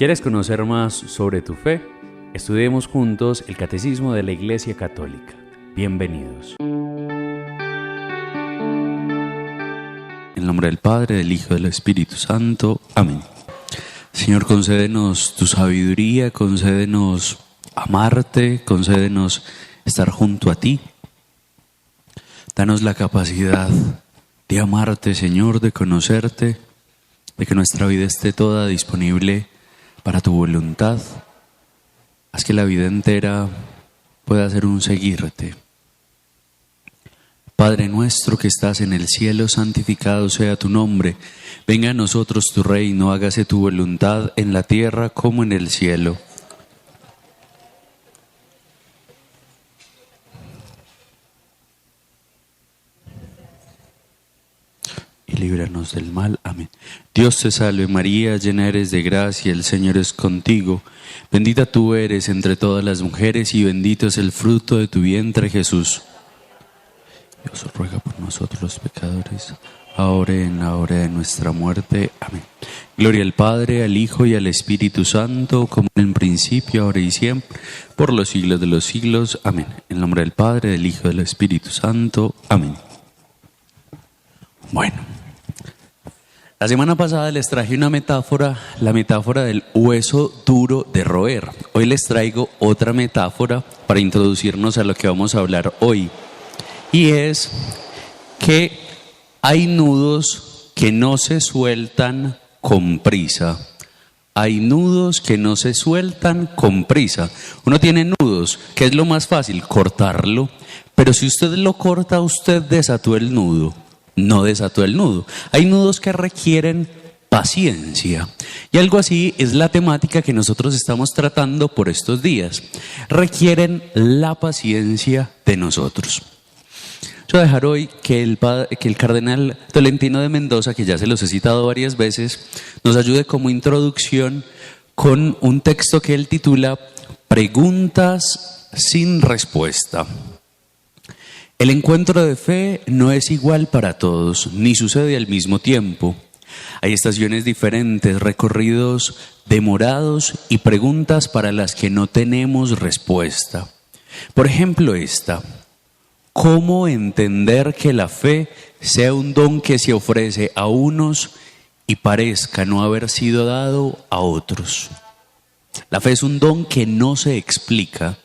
¿Quieres conocer más sobre tu fe? Estudiemos juntos el Catecismo de la Iglesia Católica. Bienvenidos. En el nombre del Padre, del Hijo y del Espíritu Santo. Amén. Señor, concédenos tu sabiduría, concédenos amarte, concédenos estar junto a ti. Danos la capacidad de amarte, Señor, de conocerte, de que nuestra vida esté toda disponible para tu voluntad. Haz que la vida entera pueda ser un seguirte. Padre nuestro que estás en el cielo, santificado sea tu nombre. Venga a nosotros tu reino, hágase tu voluntad en la tierra como en el cielo. Y líbranos del mal. Amén. Dios te salve María, llena eres de gracia, el Señor es contigo. Bendita tú eres entre todas las mujeres y bendito es el fruto de tu vientre, Jesús. Dios ruega por nosotros los pecadores, ahora y en la hora de nuestra muerte. Amén. Gloria al Padre, al Hijo y al Espíritu Santo, como en el principio, ahora y siempre, por los siglos de los siglos. Amén. En el nombre del Padre, del Hijo y del Espíritu Santo. Amén. Bueno, la semana pasada les traje una metáfora, la metáfora del hueso duro de roer. Hoy les traigo otra metáfora para introducirnos a lo que vamos a hablar hoy. Y es que hay nudos que no se sueltan con prisa. Hay nudos que no se sueltan con prisa. Uno tiene nudos, ¿qué es lo más fácil? Cortarlo. Pero si usted lo corta, usted desató el nudo. No desató el nudo. Hay nudos que requieren paciencia. Y algo así es la temática que nosotros estamos tratando por estos días. Requieren la paciencia de nosotros. Yo voy a dejar hoy que el cardenal Tolentino de Mendoza, que ya se los he citado varias veces, nos ayude como introducción con un texto que él titula Preguntas sin respuesta. El encuentro de fe no es igual para todos, ni sucede al mismo tiempo. Hay estaciones diferentes, recorridos demorados y preguntas para las que no tenemos respuesta. Por ejemplo, esta: ¿cómo entender que la fe sea un don que se ofrece a unos y parezca no haber sido dado a otros? La fe es un don que no se explica.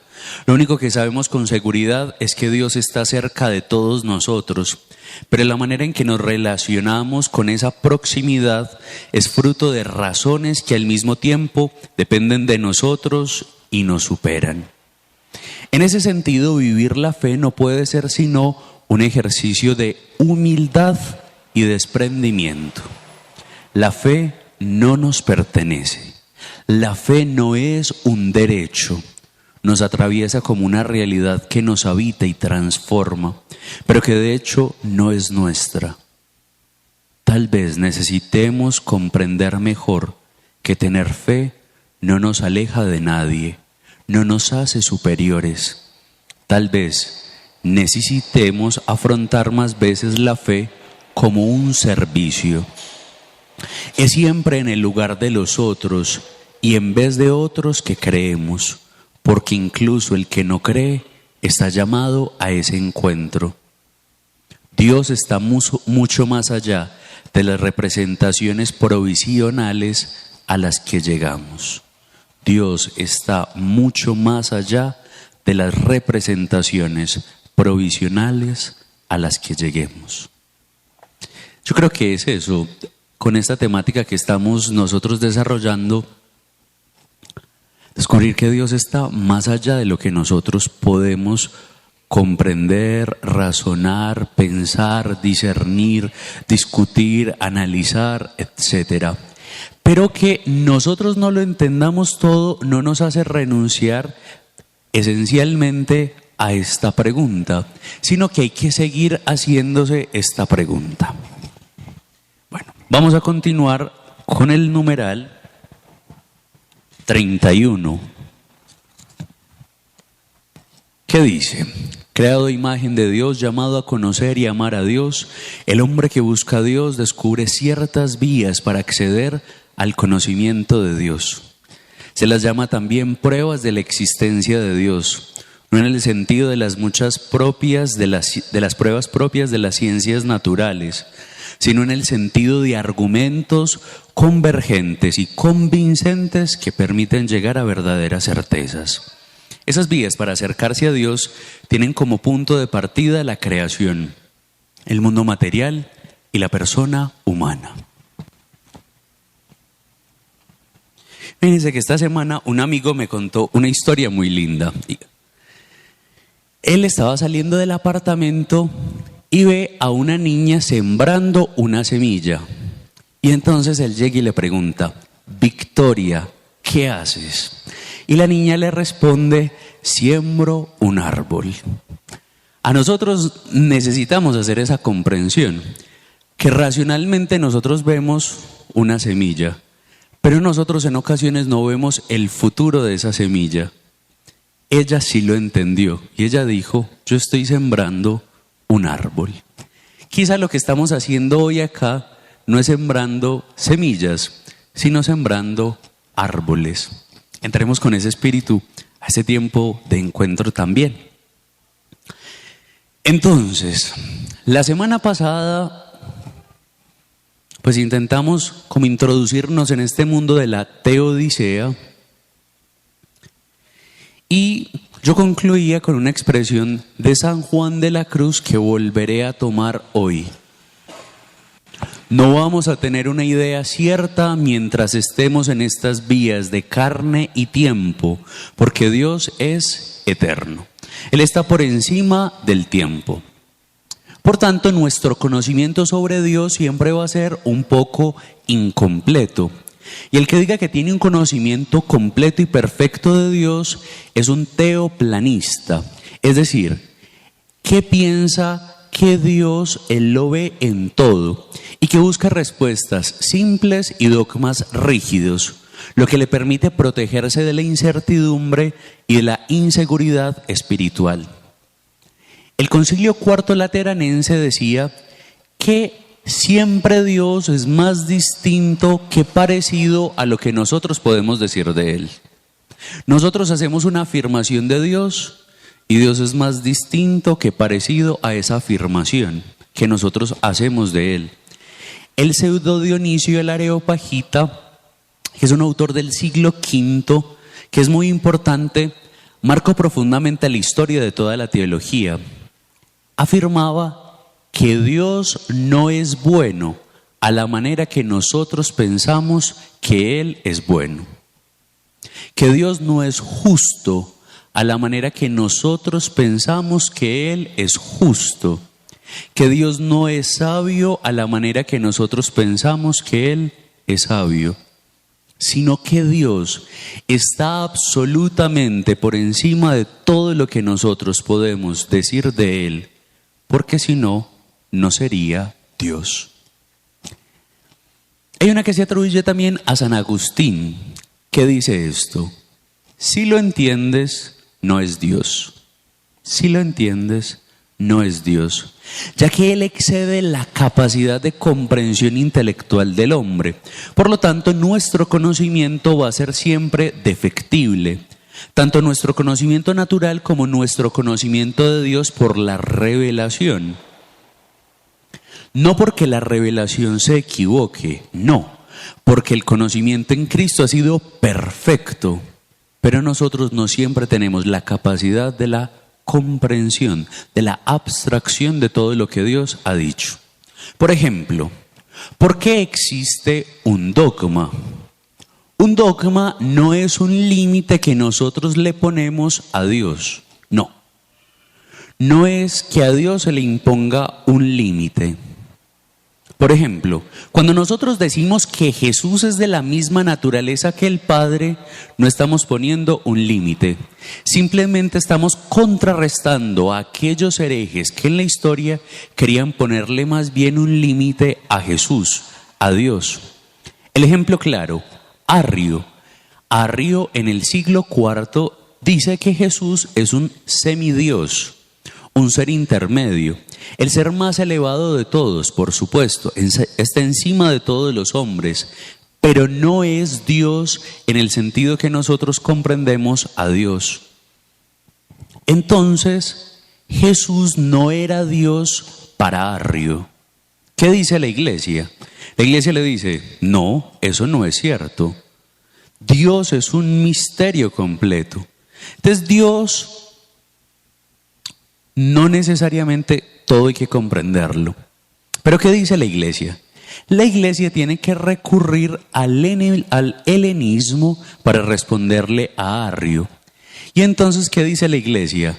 Lo único que sabemos con seguridad es que Dios está cerca de todos nosotros, pero la manera en que nos relacionamos con esa proximidad es fruto de razones que al mismo tiempo dependen de nosotros y nos superan. En ese sentido, vivir la fe no puede ser sino un ejercicio de humildad y desprendimiento. La fe no nos pertenece. La fe no es un derecho. Nos atraviesa como una realidad que nos habita y transforma, pero que de hecho no es nuestra. Tal vez necesitemos comprender mejor que tener fe no nos aleja de nadie, no nos hace superiores. Tal vez necesitemos afrontar más veces la fe como un servicio. Es siempre en el lugar de los otros y en vez de otros que creemos. Porque incluso el que no cree está llamado a ese encuentro. Dios está mucho más allá de las representaciones provisionales a las que llegamos. Dios está mucho más allá de las representaciones provisionales a las que lleguemos. Yo creo que es eso, con esta temática que estamos nosotros desarrollando, descubrir que Dios está más allá de lo que nosotros podemos comprender, razonar, pensar, discernir, discutir, analizar, etc. Pero que nosotros no lo entendamos todo no nos hace renunciar esencialmente a esta pregunta, sino que hay que seguir haciéndose esta pregunta. Bueno, vamos a continuar con el numeral 31, ¿qué dice? Creado a imagen de Dios, llamado a conocer y amar a Dios, el hombre que busca a Dios descubre ciertas vías para acceder al conocimiento de Dios. Se las llama también pruebas de la existencia de Dios, no en el sentido de las muchas propias de las pruebas propias de las ciencias naturales, sino en el sentido de argumentos convergentes y convincentes que permiten llegar a verdaderas certezas. Esas vías para acercarse a Dios tienen como punto de partida la creación, el mundo material y la persona humana. Fíjense que esta semana un amigo me contó una historia muy linda. Él estaba saliendo del apartamento y ve a una niña sembrando una semilla. Y entonces él llega y le pregunta: Victoria, ¿qué haces? Y la niña le responde: siembro un árbol. A nosotros necesitamos hacer esa comprensión, que racionalmente nosotros vemos una semilla, pero nosotros en ocasiones no vemos el futuro de esa semilla. Ella sí lo entendió y ella dijo: yo estoy sembrando un árbol. Quizá lo que estamos haciendo hoy acá no es sembrando semillas, sino sembrando árboles. Entremos con ese espíritu a ese tiempo de encuentro también. Entonces, la semana pasada pues intentamos como introducirnos en este mundo de la teodicea y yo concluía con una expresión de San Juan de la Cruz que volveré a tomar hoy. No vamos a tener una idea cierta mientras estemos en estas vías de carne y tiempo, porque Dios es eterno. Él está por encima del tiempo. Por tanto, nuestro conocimiento sobre Dios siempre va a ser un poco incompleto. Y el que diga que tiene un conocimiento completo y perfecto de Dios es un teoplanista. Es decir, que piensa que Dios Él lo ve en todo y que busca respuestas simples y dogmas rígidos, lo que le permite protegerse de la incertidumbre y de la inseguridad espiritual. El Concilio Cuarto Lateranense decía que siempre Dios es más distinto que parecido a lo que nosotros podemos decir de Él. Nosotros hacemos una afirmación de Dios y Dios es más distinto que parecido a esa afirmación que nosotros hacemos de Él. El pseudo Dionisio el Areopagita, que es un autor del siglo V, que es muy importante, marcó profundamente la historia de toda la teología. Afirmaba que Dios no es bueno a la manera que nosotros pensamos que Él es bueno. Que Dios no es justo a la manera que nosotros pensamos que Él es justo. Que Dios no es sabio a la manera que nosotros pensamos que Él es sabio. Sino que Dios está absolutamente por encima de todo lo que nosotros podemos decir de Él, porque si no, no sería Dios. Hay una que se atribuye también a San Agustín, que dice esto: si lo entiendes, no es Dios. Si lo entiendes, no es Dios, ya que Él excede la capacidad de comprensión intelectual del hombre. Por lo tanto, nuestro conocimiento va a ser siempre defectible, tanto nuestro conocimiento natural como nuestro conocimiento de Dios por la revelación. No porque la revelación se equivoque, no, porque el conocimiento en Cristo ha sido perfecto, pero nosotros no siempre tenemos la capacidad de la comprensión, de la abstracción de todo lo que Dios ha dicho. Por ejemplo, ¿por qué existe un dogma? Un dogma no es un límite que nosotros le ponemos a Dios, no. No es que a Dios se le imponga un límite. Por ejemplo, cuando nosotros decimos que Jesús es de la misma naturaleza que el Padre, no estamos poniendo un límite. Simplemente estamos contrarrestando a aquellos herejes que en la historia querían ponerle más bien un límite a Jesús, a Dios. El ejemplo claro: Arrio. Arrio en el siglo IV dice que Jesús es un semidios, un ser intermedio, el ser más elevado de todos, por supuesto, está encima de todos los hombres, pero no es Dios en el sentido que nosotros comprendemos a Dios. Entonces, Jesús no era Dios para Arrio. ¿Qué dice la iglesia? La iglesia le dice, no, eso no es cierto. Dios es un misterio completo. Entonces Dios no necesariamente todo hay que comprenderlo. ¿Pero qué dice la iglesia? La iglesia tiene que recurrir al helenismo para responderle a Arrio. Y entonces, ¿qué dice la iglesia?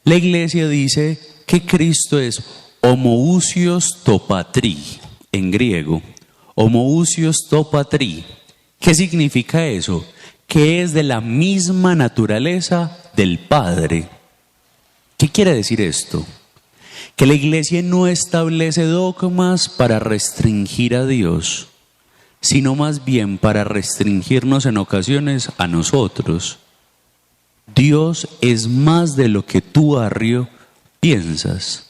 La iglesia dice que Cristo es homoousios to patri, en griego. Homoousios to patri. ¿Qué significa eso? Que es de la misma naturaleza del Padre. ¿Qué quiere decir esto? Que la iglesia no establece dogmas para restringir a Dios, sino más bien para restringirnos en ocasiones a nosotros. Dios es más de lo que tú, Arrio, piensas.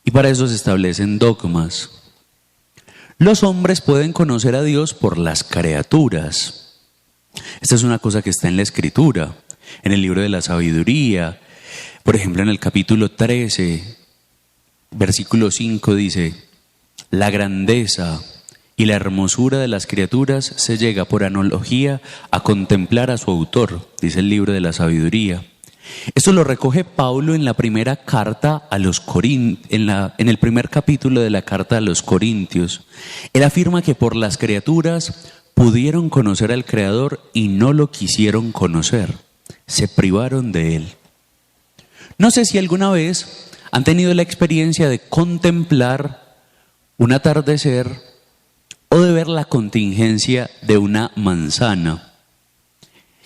Y para eso se establecen dogmas. Los hombres pueden conocer a Dios por las criaturas. Esta es una cosa que está en la Escritura, en el libro de la sabiduría. Por ejemplo, en el capítulo 13, versículo 5 dice, la grandeza y la hermosura de las criaturas se llega por analogía a contemplar a su autor, dice el libro de la sabiduría. Esto lo recoge Pablo en la primera carta a los en el primer capítulo de la carta a los Corintios. Él afirma que por las criaturas pudieron conocer al Creador y no lo quisieron conocer. Se privaron de él. No sé si alguna vez han tenido la experiencia de contemplar un atardecer o de ver la contingencia de una manzana.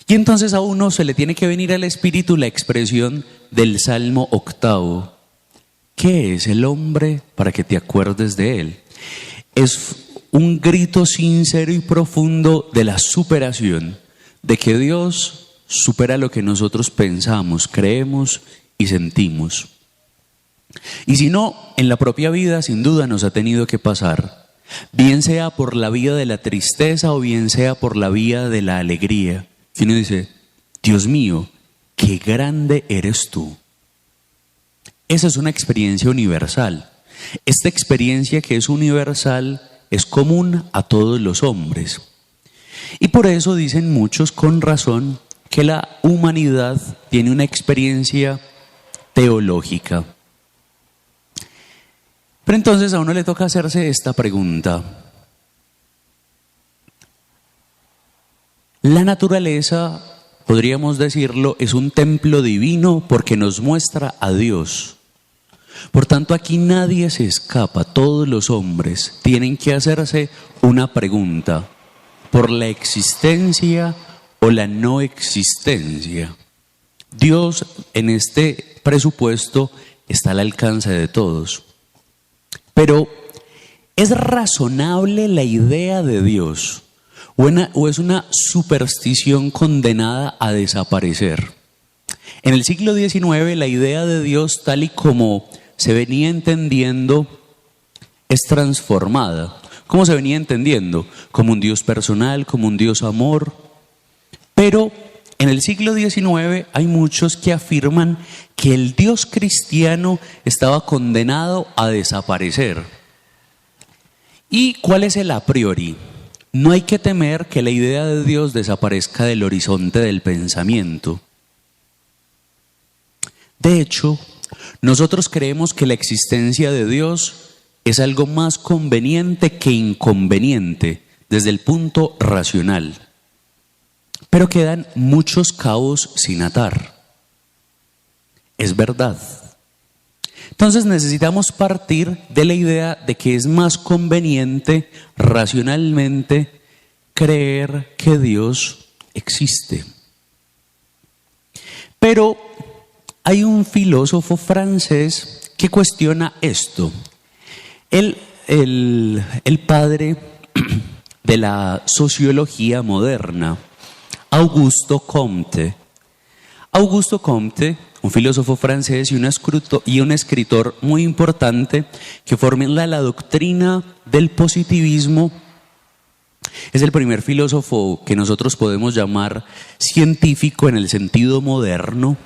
Y entonces a uno se le tiene que venir al espíritu la expresión del Salmo 8. ¿Qué es el hombre para que te acuerdes de él? Es un grito sincero y profundo de la superación, de que Dios supera lo que nosotros pensamos, creemos y sentimos. Y si no, en la propia vida sin duda nos ha tenido que pasar, bien sea por la vía de la tristeza o bien sea por la vía de la alegría. Y uno dice, Dios mío, qué grande eres tú. Esa es una experiencia universal. Esta experiencia que es universal es común a todos los hombres. Y por eso dicen muchos con razón que la humanidad tiene una experiencia teológica. Pero entonces a uno le toca hacerse esta pregunta. La naturaleza, podríamos decirlo, es un templo divino porque nos muestra a Dios. Por tanto, aquí nadie se escapa, todos los hombres tienen que hacerse una pregunta por la existencia o la no existencia. Dios en este presupuesto está al alcance de todos. Pero, ¿es razonable la idea de Dios? ¿O es una superstición condenada a desaparecer? En el siglo XIX la idea de Dios tal y como se venía entendiendo es transformada. ¿Cómo se venía entendiendo? Como un Dios personal, como un Dios amor. Pero en el siglo XIX hay muchos que afirman que el Dios cristiano estaba condenado a desaparecer. ¿Y cuál es el a priori? No hay que temer que la idea de Dios desaparezca del horizonte del pensamiento. De hecho, nosotros creemos que la existencia de Dios es algo más conveniente que inconveniente desde el punto racional. Pero quedan muchos cabos sin atar. Es verdad. Entonces necesitamos partir de la idea de que es más conveniente racionalmente creer que Dios existe. Pero hay un filósofo francés que cuestiona esto. El padre de la sociología moderna, Auguste Comte. Auguste Comte, un filósofo francés y un escritor muy importante que formula la doctrina del positivismo. es el primer filósofo que nosotros podemos llamar científico en el sentido moderno.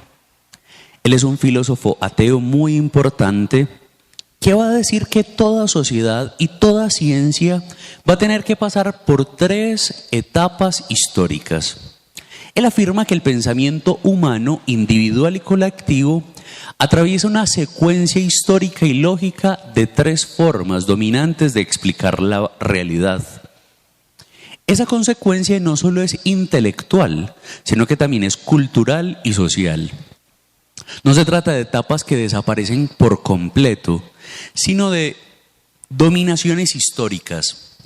Él es un filósofo ateo muy importante que va a decir que toda sociedad y toda ciencia va a tener que pasar por 3 etapas históricas. Él afirma que el pensamiento humano, individual y colectivo, atraviesa una secuencia histórica y lógica de 3 formas dominantes de explicar la realidad. Esa consecuencia no solo es intelectual, sino que también es cultural y social. No se trata de etapas que desaparecen por completo, sino de dominaciones históricas.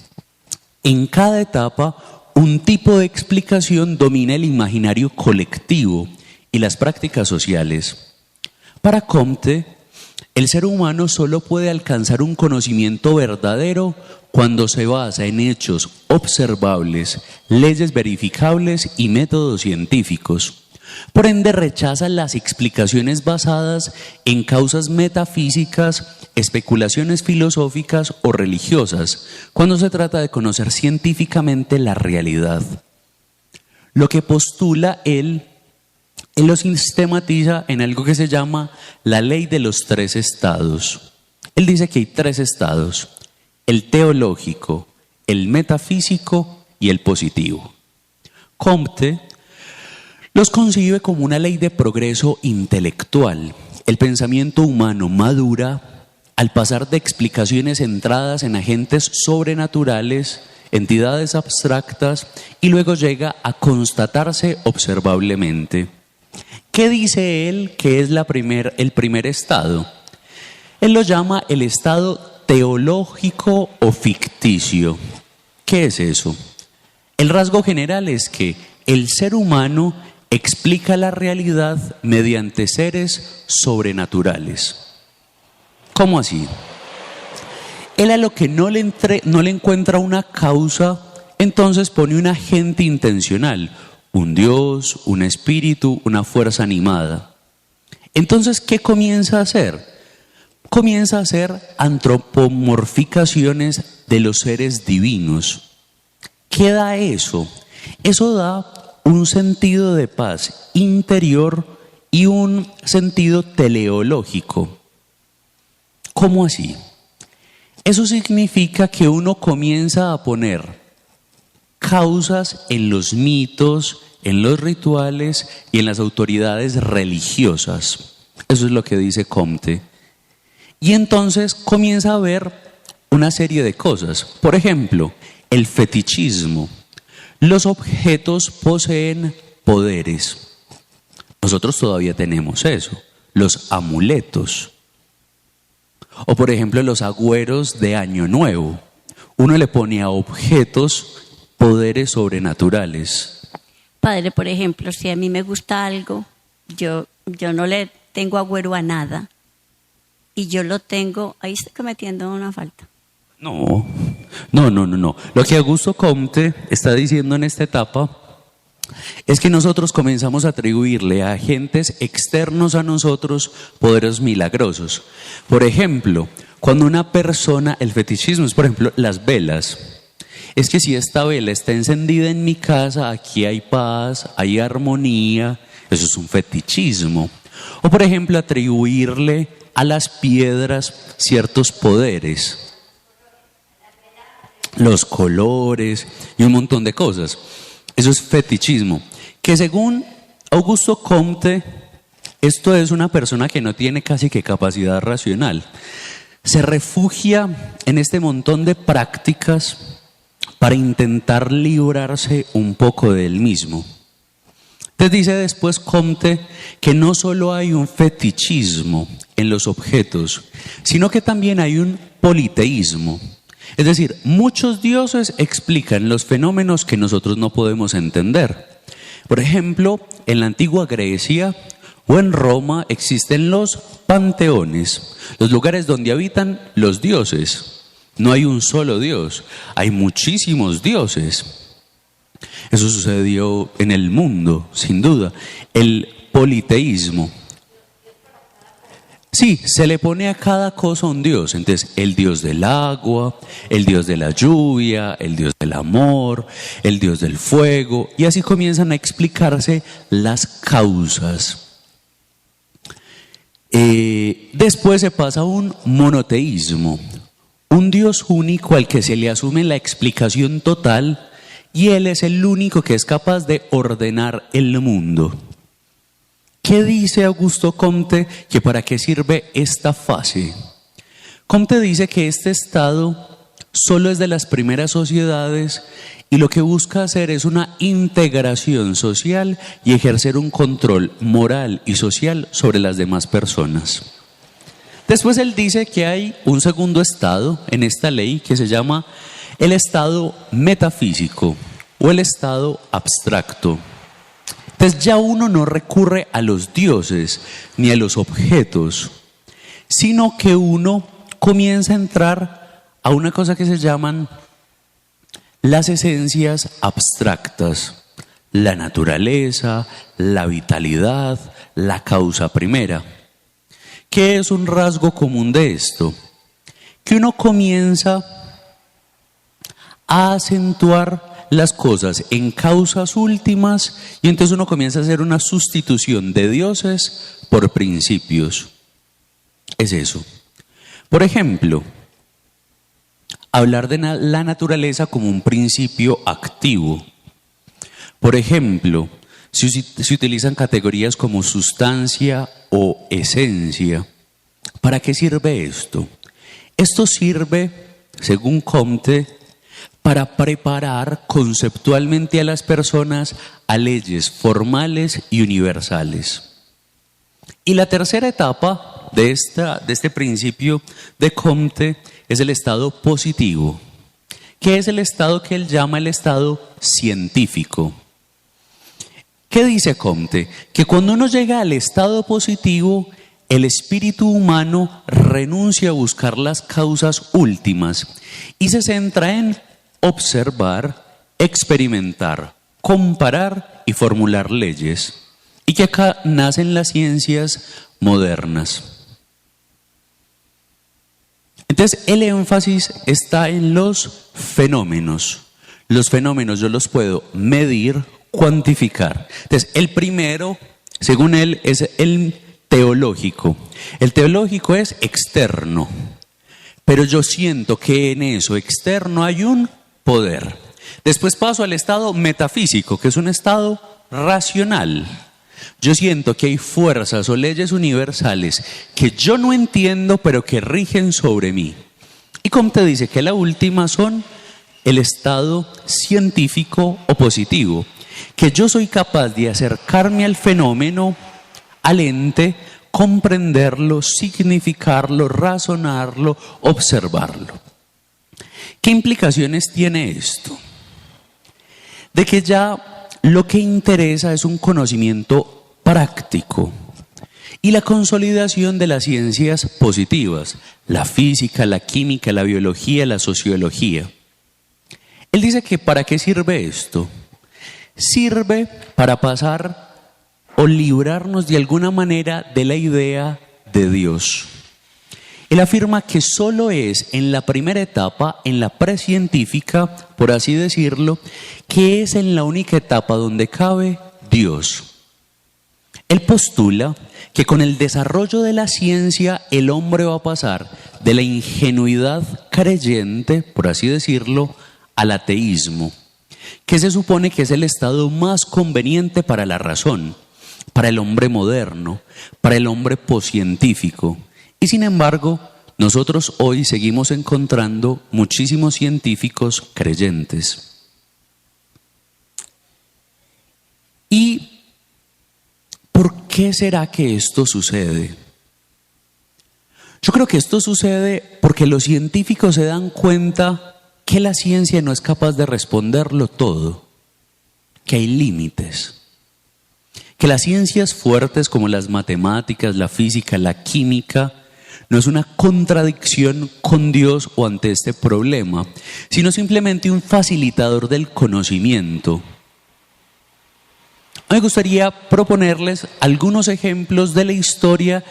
En cada etapa, un tipo de explicación domina el imaginario colectivo y las prácticas sociales. Para Comte, el ser humano solo puede alcanzar un conocimiento verdadero cuando se basa en hechos observables, leyes verificables y métodos científicos. Por ende, rechaza las explicaciones basadas en causas metafísicas, especulaciones filosóficas o religiosas, cuando se trata de conocer científicamente la realidad. Lo que postula él lo sistematiza en algo que se llama la ley de los 3 estados. Él dice que hay 3 estados: el teológico, el metafísico y el positivo. Comte los concibe como una ley de progreso intelectual. El pensamiento humano madura al pasar de explicaciones centradas en agentes sobrenaturales, entidades abstractas, y luego llega a constatarse observablemente. ¿Qué dice él que es el primer estado? Él lo llama el estado teológico o ficticio. ¿Qué es eso? El rasgo general es que el ser humano explica la realidad mediante seres sobrenaturales. ¿Cómo así? Él a lo que no le encuentra una causa, entonces pone un agente intencional, un Dios, un espíritu, una fuerza animada. Entonces, ¿qué comienza a hacer? Comienza a hacer antropomorficaciones de los seres divinos. ¿Qué da eso? Eso da un sentido de paz interior y un sentido teleológico. ¿Cómo así? Eso significa que uno comienza a poner causas en los mitos, en los rituales y en las autoridades religiosas. Eso es lo que dice Comte. Y entonces comienza a ver una serie de cosas. Por ejemplo, el fetichismo. Los objetos poseen poderes. Nosotros todavía tenemos eso. Los amuletos. O por ejemplo, los agüeros de Año Nuevo. Uno le pone a objetos poderes sobrenaturales. Padre, por ejemplo, si a mí me gusta algo, yo no le tengo agüero a nada. Y yo lo tengo, ahí estoy cometiendo una falta. No. Lo que Augusto Comte está diciendo en esta etapa es que nosotros comenzamos a atribuirle a agentes externos a nosotros poderes milagrosos. Por ejemplo, cuando una persona, el fetichismo es por ejemplo las velas. Es que si esta vela está encendida en mi casa, aquí hay paz, hay armonía, eso es un fetichismo. O por ejemplo, atribuirle a las piedras ciertos poderes. Los colores y un montón de cosas. Eso es fetichismo. Que según Augusto Comte, esto es una persona que no tiene casi que capacidad racional. Se refugia en este montón de prácticas para intentar librarse un poco de él mismo. Entonces dice después Comte que no solo hay un fetichismo en los objetos, sino que también hay un politeísmo. Es decir, muchos dioses explican los fenómenos que nosotros no podemos entender. Por ejemplo, en la antigua Grecia o en Roma existen los panteones, los lugares donde habitan los dioses. No hay un solo dios, hay muchísimos dioses. Eso sucedió en el mundo, sin duda. El politeísmo. Sí, se le pone a cada cosa un dios. Entonces, el dios del agua, el dios de la lluvia, el dios del amor, el dios del fuego, y así comienzan a explicarse las causas. Después se pasa a un monoteísmo, un dios único al que se le asume la explicación total, y él es el único que es capaz de ordenar el mundo. ¿Qué dice Augusto Comte que para qué sirve esta fase? Comte dice que este estado solo es de las primeras sociedades y lo que busca hacer es una integración social y ejercer un control moral y social sobre las demás personas. Después él dice que hay un segundo estado en esta ley que se llama el estado metafísico o el estado abstracto. Entonces ya uno no recurre a los dioses ni a los objetos, sino que uno comienza a entrar a una cosa que se llaman las esencias abstractas, la naturaleza, la vitalidad, la causa primera. ¿Qué es un rasgo común de esto? Que uno comienza a acentuar las cosas en causas últimas y entonces uno comienza a hacer una sustitución de dioses por principios. Es eso. Por ejemplo, hablar de la naturaleza como un principio activo. Por ejemplo, se utilizan categorías como sustancia o esencia. ¿Para qué sirve esto? Esto sirve, según Comte, para preparar conceptualmente a las personas a leyes formales y universales. Y la tercera etapa de este principio de Comte es el estado positivo, que es el estado que él llama el estado científico. ¿Qué dice Comte? Que cuando uno llega al estado positivo, el espíritu humano renuncia a buscar las causas últimas y se centra en observar, experimentar, comparar y formular leyes. Y que acá nacen las ciencias modernas. Entonces el énfasis está en los fenómenos. Los fenómenos yo los puedo medir, cuantificar. Entonces el primero, según él, es el teológico. El teológico es externo. Pero yo siento que en eso externo hay un poder. Después paso al estado metafísico, que es un estado racional. Yo siento que hay fuerzas o leyes universales que yo no entiendo, pero que rigen sobre mí. Y Comte dice que la última son el estado científico o positivo, que yo soy capaz de acercarme al fenómeno, al ente, comprenderlo, significarlo, razonarlo, observarlo. ¿Qué implicaciones tiene esto? De que ya lo que interesa es un conocimiento práctico y la consolidación de las ciencias positivas, la física, la química, la biología, la sociología. Él dice que ¿para qué sirve esto? Sirve para pasar o librarnos de alguna manera de la idea de Dios. Él afirma que solo es en la primera etapa, en la precientífica, por así decirlo, que es en la única etapa donde cabe Dios. Él postula que con el desarrollo de la ciencia el hombre va a pasar de la ingenuidad creyente, por así decirlo, al ateísmo, que se supone que es el estado más conveniente para la razón, para el hombre moderno, para el hombre poscientífico. Y sin embargo, nosotros hoy seguimos encontrando muchísimos científicos creyentes. ¿Y por qué será que esto sucede? Yo creo que esto sucede porque los científicos se dan cuenta que la ciencia no es capaz de responderlo todo, que hay límites, que las ciencias fuertes como las matemáticas, la física, la química, no es una contradicción con Dios o ante este problema, sino simplemente un facilitador del conocimiento. Me gustaría proponerles algunos ejemplos de la historia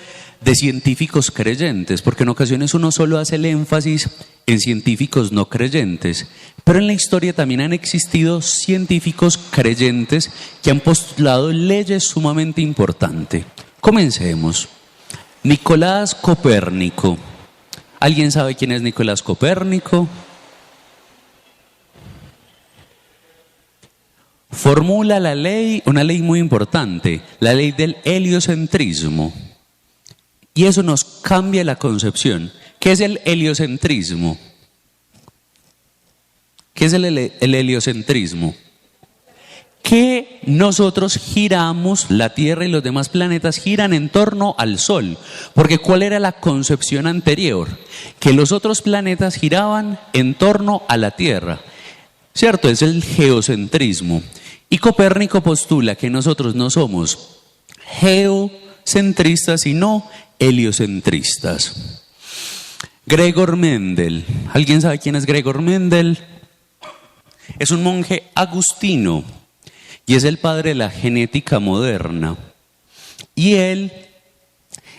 de científicos creyentes, porque en ocasiones uno solo hace el énfasis en científicos no creyentes, pero en la historia también han existido científicos creyentes que han postulado leyes sumamente importantes. Comencemos. Nicolás Copérnico. ¿Alguien sabe quién es Nicolás Copérnico? Formula la ley, una ley muy importante, la ley del heliocentrismo. Y eso nos cambia la concepción. ¿Qué es el heliocentrismo? ¿Qué es el heliocentrismo? Que nosotros giramos, la Tierra y los demás planetas giran en torno al Sol. Porque ¿cuál era la concepción anterior? Que los otros planetas giraban en torno a la Tierra. ¿Cierto? Es el geocentrismo. Y Copérnico postula que nosotros no somos geocentristas, sino heliocentristas. Gregor Mendel. ¿Alguien sabe quién es Gregor Mendel? Es un monje agustino y es el padre de la genética moderna. Y él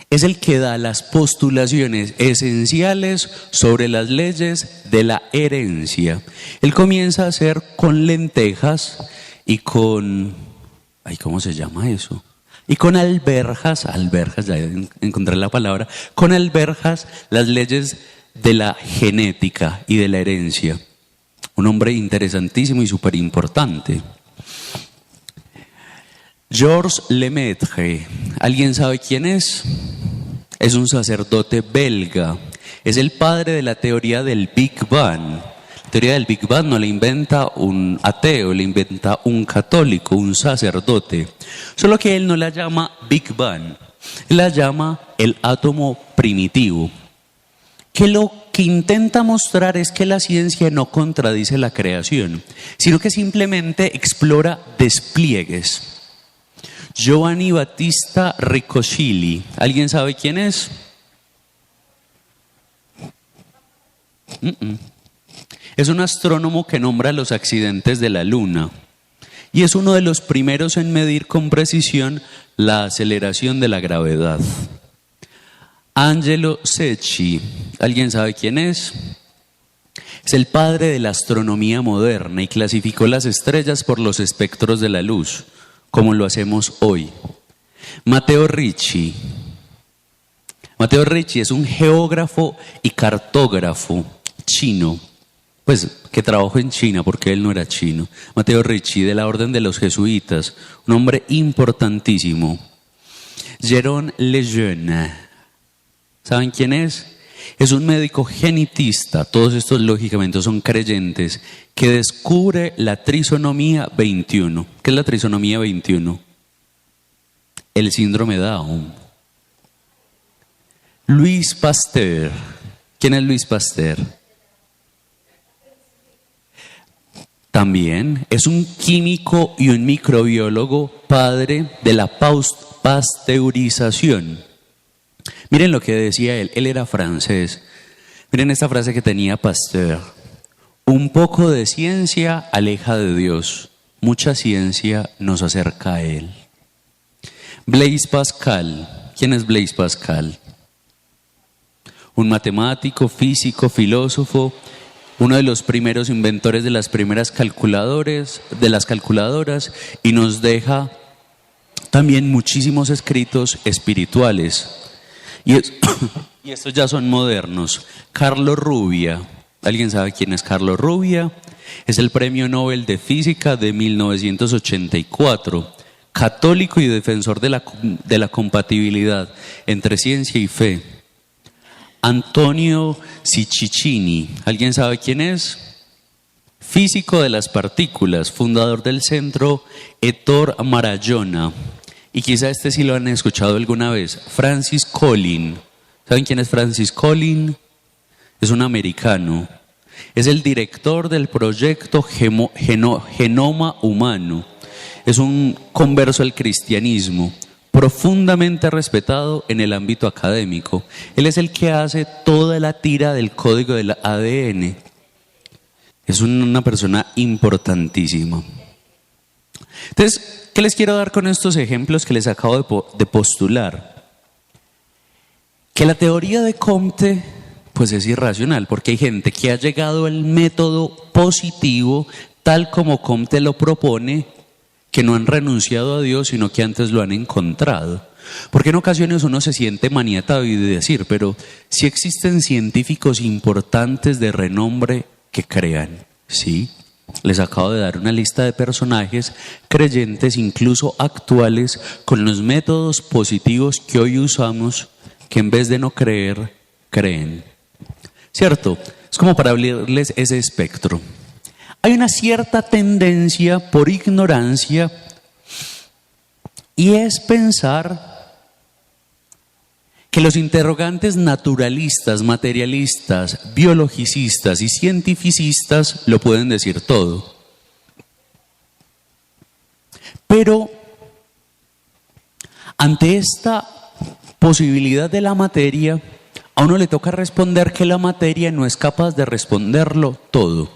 es el que da las postulaciones esenciales sobre las leyes de la herencia. Él comienza a hacer con lentejas y con... ¿cómo se llama eso? Y con alberjas, ya encontré la palabra, con alberjas las leyes de la genética y de la herencia. Un hombre interesantísimo y súper importante. Georges Lemaitre, ¿alguien sabe quién es? Es un sacerdote belga, es el padre de la teoría del Big Bang. La teoría del Big Bang no la inventa un ateo, la inventa un católico, un sacerdote. Solo que él no la llama Big Bang, él la llama el átomo primitivo. Que lo que intenta mostrar es que la ciencia no contradice la creación, sino que simplemente explora despliegues. Giovanni Battista Riccoscili, ¿alguien sabe quién es? Es un astrónomo que nombra los accidentes de la Luna y es uno de los primeros en medir con precisión la aceleración de la gravedad. Angelo Secchi, ¿alguien sabe quién es? Es el padre de la astronomía moderna y clasificó las estrellas por los espectros de la luz, como lo hacemos hoy. Matteo Ricci. Matteo Ricci es un geógrafo y cartógrafo chino, pues que trabajó en China porque él no era chino. Matteo Ricci, de la orden de los jesuitas, un hombre importantísimo. Jérôme Lejeune, ¿saben quién es? Es un médico genetista, todos estos lógicamente son creyentes, que descubre la trisonomía 21. ¿Qué es la trisonomía 21? El síndrome de Down. Louis Pasteur. ¿Quién es Louis Pasteur? También es un químico y un microbiólogo, padre de la pasteurización. Miren lo que decía él era francés. Miren esta frase que tenía Pasteur. Un poco de ciencia aleja de Dios, mucha ciencia nos acerca a Él. Blaise Pascal. ¿Quién es Blaise Pascal? Un matemático, físico, filósofo, uno de los primeros inventores de las primeras calculadoras y nos deja también muchísimos escritos espirituales. Y estos ya son modernos. Carlo Rubbia. ¿Alguien sabe quién es Carlo Rubbia? Es el Premio Nobel de Física de 1984. Católico y defensor de la compatibilidad entre ciencia y fe. Antonio Cicciccini. ¿Alguien sabe quién es? Físico de las partículas, fundador del centro Ettore Maraggiona. Y quizá este sí lo han escuchado alguna vez. Francis Collins. ¿Saben quién es Francis Collins? Es un americano. Es el director del proyecto Genoma Humano. Es un converso al cristianismo, profundamente respetado en el ámbito académico. Él es el que hace toda la tira del código del ADN. Es una persona importantísima. Entonces, ¿qué les quiero dar con estos ejemplos que les acabo de postular? Que la teoría de Comte pues es irracional, porque hay gente que ha llegado al método positivo tal como Comte lo propone, que no han renunciado a Dios, sino que antes lo han encontrado. Porque en ocasiones uno se siente maniatado y de decir, pero si existen científicos importantes de renombre que crean, ¿sí? Les acabo de dar una lista de personajes creyentes, incluso actuales, con los métodos positivos que hoy usamos, que en vez de no creer, creen. ¿Cierto? Es como para abrirles ese espectro. Hay una cierta tendencia por ignorancia y es pensar que los interrogantes naturalistas, materialistas, biologicistas y cientificistas lo pueden decir todo. Pero ante esta posibilidad de la materia, a uno le toca responder que la materia no es capaz de responderlo todo.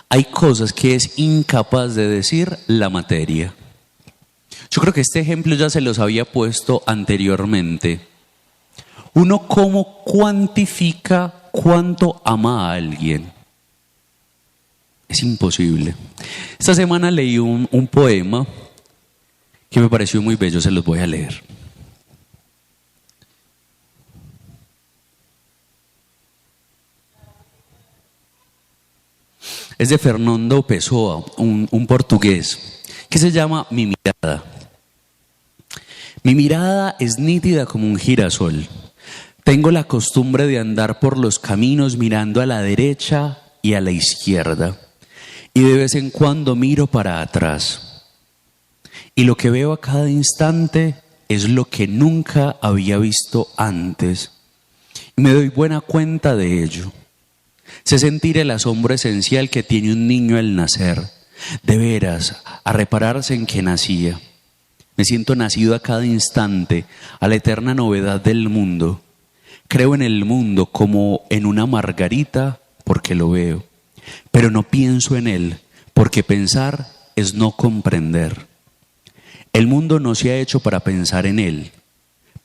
Hay cosas que es incapaz de decir la materia. Yo creo que este ejemplo ya se los había puesto anteriormente. Uno cómo cuantifica cuánto ama a alguien. Es imposible. Esta semana leí un poema que me pareció muy bello, se los voy a leer. Es de Fernando Pessoa, un portugués, que se llama Mi mirada. Mi mirada es nítida como un girasol. Tengo la costumbre de andar por los caminos mirando a la derecha y a la izquierda. Y de vez en cuando miro para atrás. Y lo que veo a cada instante es lo que nunca había visto antes. Y me doy buena cuenta de ello. Sé sentir el asombro esencial que tiene un niño al nacer. De veras, a repararse en que nacía. Me siento nacido a cada instante, a la eterna novedad del mundo. Creo en el mundo como en una margarita porque lo veo, pero no pienso en él porque pensar es no comprender. El mundo no se ha hecho para pensar en él.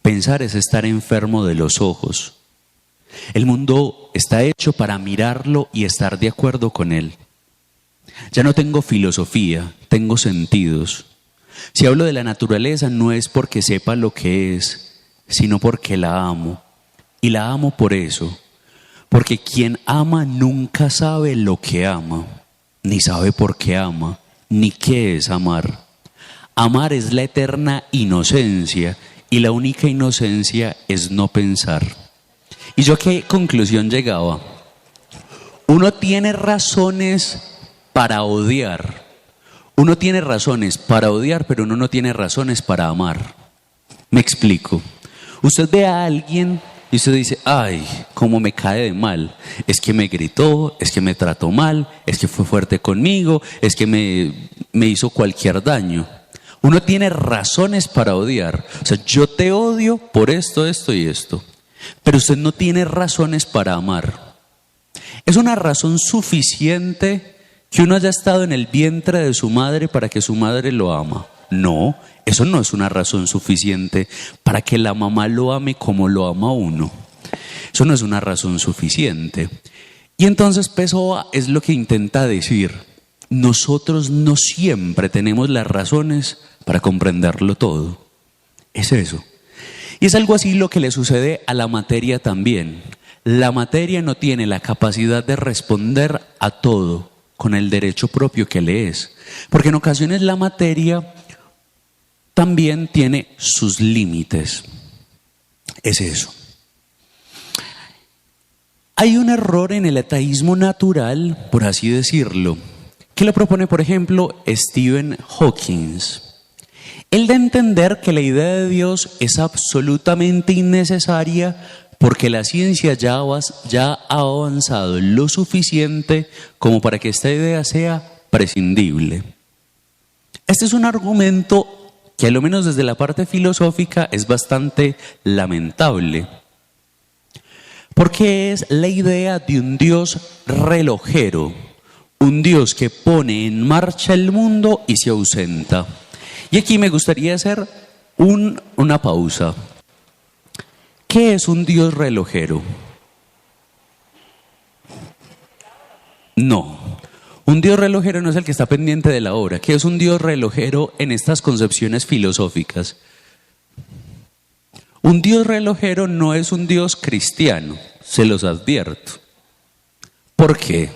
Pensar es estar enfermo de los ojos. El mundo está hecho para mirarlo y estar de acuerdo con él. Ya no tengo filosofía, tengo sentidos. Si hablo de la naturaleza no es porque sepa lo que es, sino porque la amo. Y la amo por eso, porque quien ama nunca sabe lo que ama, ni sabe por qué ama, ni qué es amar. Amar es la eterna inocencia y la única inocencia es no pensar. ¿Y yo a qué conclusión llegaba? Uno tiene razones para odiar. Uno tiene razones para odiar, pero uno no tiene razones para amar. Me explico. Usted ve a alguien y usted dice, ay, cómo me cae de mal. Es que me gritó, es que me trató mal, es que fue fuerte conmigo, es que me hizo cualquier daño. Uno tiene razones para odiar. O sea, yo te odio por esto, esto y esto. Pero usted no tiene razones para amar. ¿Es una razón suficiente que uno haya estado en el vientre de su madre para que su madre lo ama? No, eso no es una razón suficiente para que la mamá lo ame como lo ama uno. Eso no es una razón suficiente. Y entonces Pessoa es lo que intenta decir. Nosotros no siempre tenemos las razones para comprenderlo todo. Es eso. Y es algo así lo que le sucede a la materia también. La materia no tiene la capacidad de responder a todo con el derecho propio que le es. Porque en ocasiones la materia también tiene sus límites. Es eso. Hay un error en el ateísmo natural, por así decirlo, que lo propone, por ejemplo, Stephen Hawking. Él da a entender que la idea de Dios es absolutamente innecesaria porque la ciencia ya ha avanzado lo suficiente como para que esta idea sea prescindible. Este es un argumento que a lo menos desde la parte filosófica es bastante lamentable, porque es la idea de un Dios relojero, un Dios que pone en marcha el mundo y se ausenta. Y aquí me gustaría hacer una pausa. ¿Qué es un Dios relojero? No. Un Dios relojero no es el que está pendiente de la hora. ¿Qué es un Dios relojero en estas concepciones filosóficas? Un Dios relojero no es un Dios cristiano, se los advierto. ¿Por qué?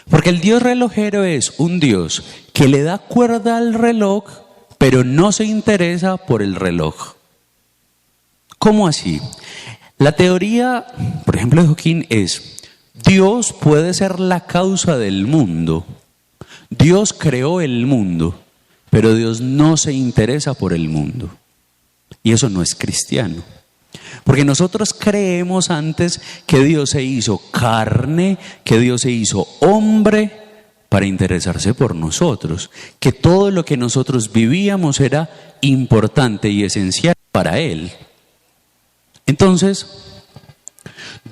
Porque el Dios relojero es un Dios que le da cuerda al reloj, pero no se interesa por el reloj. ¿Cómo así? La teoría, por ejemplo, de Hawking es: Dios puede ser la causa del mundo. Dios creó el mundo, pero Dios no se interesa por el mundo. Y eso no es cristiano. Porque nosotros creemos antes que Dios se hizo carne, que Dios se hizo hombre para interesarse por nosotros. Que todo lo que nosotros vivíamos era importante y esencial para Él. Entonces,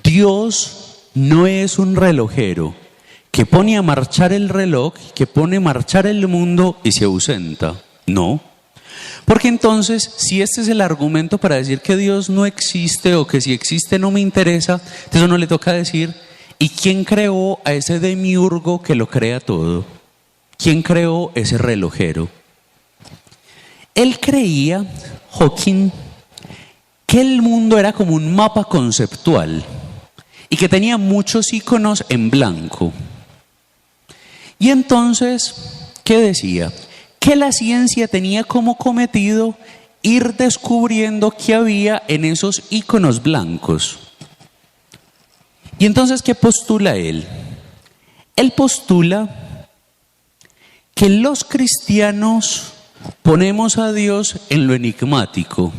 Dios no es un relojero que pone a marchar el reloj, que pone a marchar el mundo y se ausenta. No. Porque entonces, si este es el argumento para decir que Dios no existe o que si existe no me interesa, entonces uno le toca decir: ¿y quién creó a ese demiurgo que lo crea todo? ¿Quién creó ese relojero? Él creía, Hawking, que el mundo era como un mapa conceptual y que tenía muchos iconos en blanco. Y entonces, ¿qué decía? Que la ciencia tenía como cometido ir descubriendo qué había en esos iconos blancos. Y entonces, ¿qué postula él? Él postula que los cristianos ponemos a Dios en lo enigmático,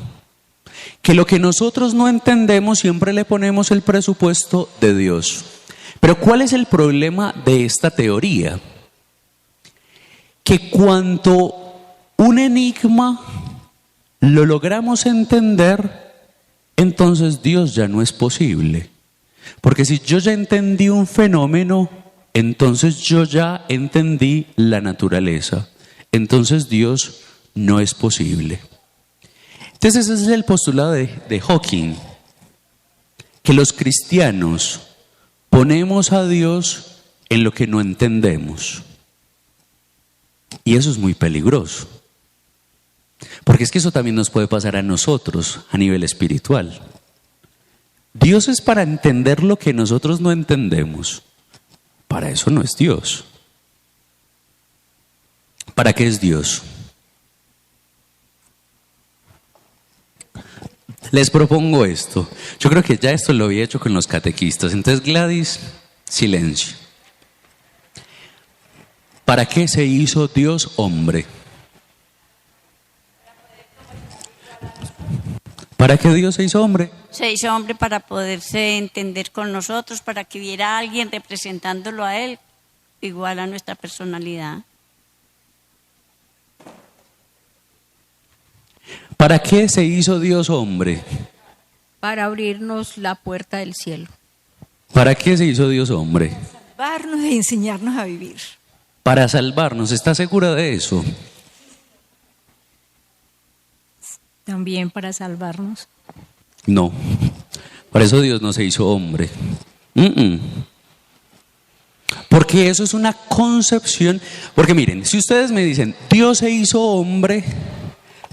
que lo que nosotros no entendemos siempre le ponemos el presupuesto de Dios. Pero ¿cuál es el problema de esta teoría? Que cuando un enigma lo logramos entender, entonces Dios ya no es posible. Porque si yo ya entendí un fenómeno, entonces yo ya entendí la naturaleza. Entonces Dios no es posible. Entonces ese es el postulado de Hawking, que los cristianos ponemos a Dios en lo que no entendemos. Y eso es muy peligroso. Porque es que eso también nos puede pasar a nosotros a nivel espiritual. Dios es para entender lo que nosotros no entendemos. Para eso no es Dios. ¿Para qué es Dios? Les propongo esto. Yo creo que ya esto lo había hecho con los catequistas. Entonces, Gladys, silencio. ¿Para qué se hizo Dios hombre? ¿Para qué Dios se hizo hombre? Se hizo hombre para poderse entender con nosotros, para que hubiera alguien representándolo a Él, igual a nuestra personalidad. ¿Para qué se hizo Dios hombre? Para abrirnos la puerta del cielo. ¿Para qué se hizo Dios hombre? Salvarnos e enseñarnos a vivir. Para salvarnos. ¿Está segura de eso? También para salvarnos. No. Por eso Dios no se hizo hombre. Porque eso es una concepción. Porque miren, si ustedes me dicen, Dios se hizo hombre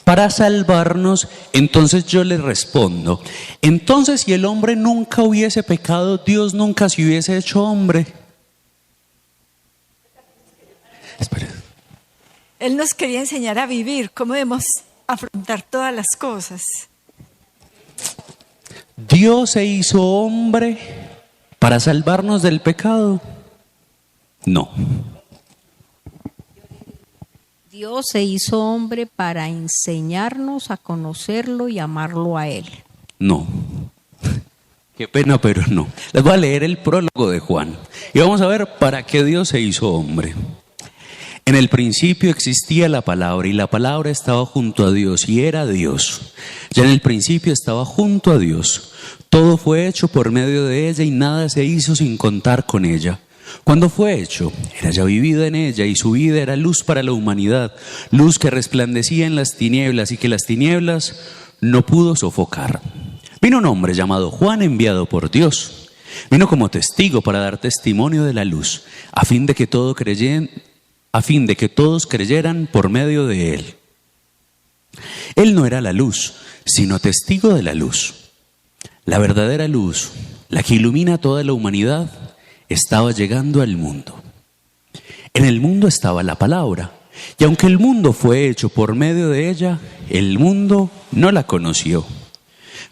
para salvarnos, entonces yo les respondo, entonces si el hombre nunca hubiese pecado, Dios nunca se hubiese hecho hombre. Espera. Él nos quería enseñar a vivir, cómo debemos afrontar todas las cosas. ¿Dios se hizo hombre para salvarnos del pecado? No. Dios se hizo hombre para enseñarnos a conocerlo y amarlo a Él. No. Qué pena, pero no. Les voy a leer el prólogo de Juan y vamos a ver para qué Dios se hizo hombre. En el principio existía la palabra y la palabra estaba junto a Dios y era Dios. Ya en el principio estaba junto a Dios. Todo fue hecho por medio de ella y nada se hizo sin contar con ella. Cuando fue hecho, era ya vivida en ella y su vida era luz para la humanidad, luz que resplandecía en las tinieblas y que las tinieblas no pudo sofocar. Vino un hombre llamado Juan, enviado por Dios. Vino como testigo para dar testimonio de la luz, a fin de que todos creyeran por medio de él. Él no era la luz, sino testigo de la luz. La verdadera luz, la que ilumina a toda la humanidad, estaba llegando al mundo. En el mundo estaba la palabra, y aunque el mundo fue hecho por medio de ella, el mundo no la conoció.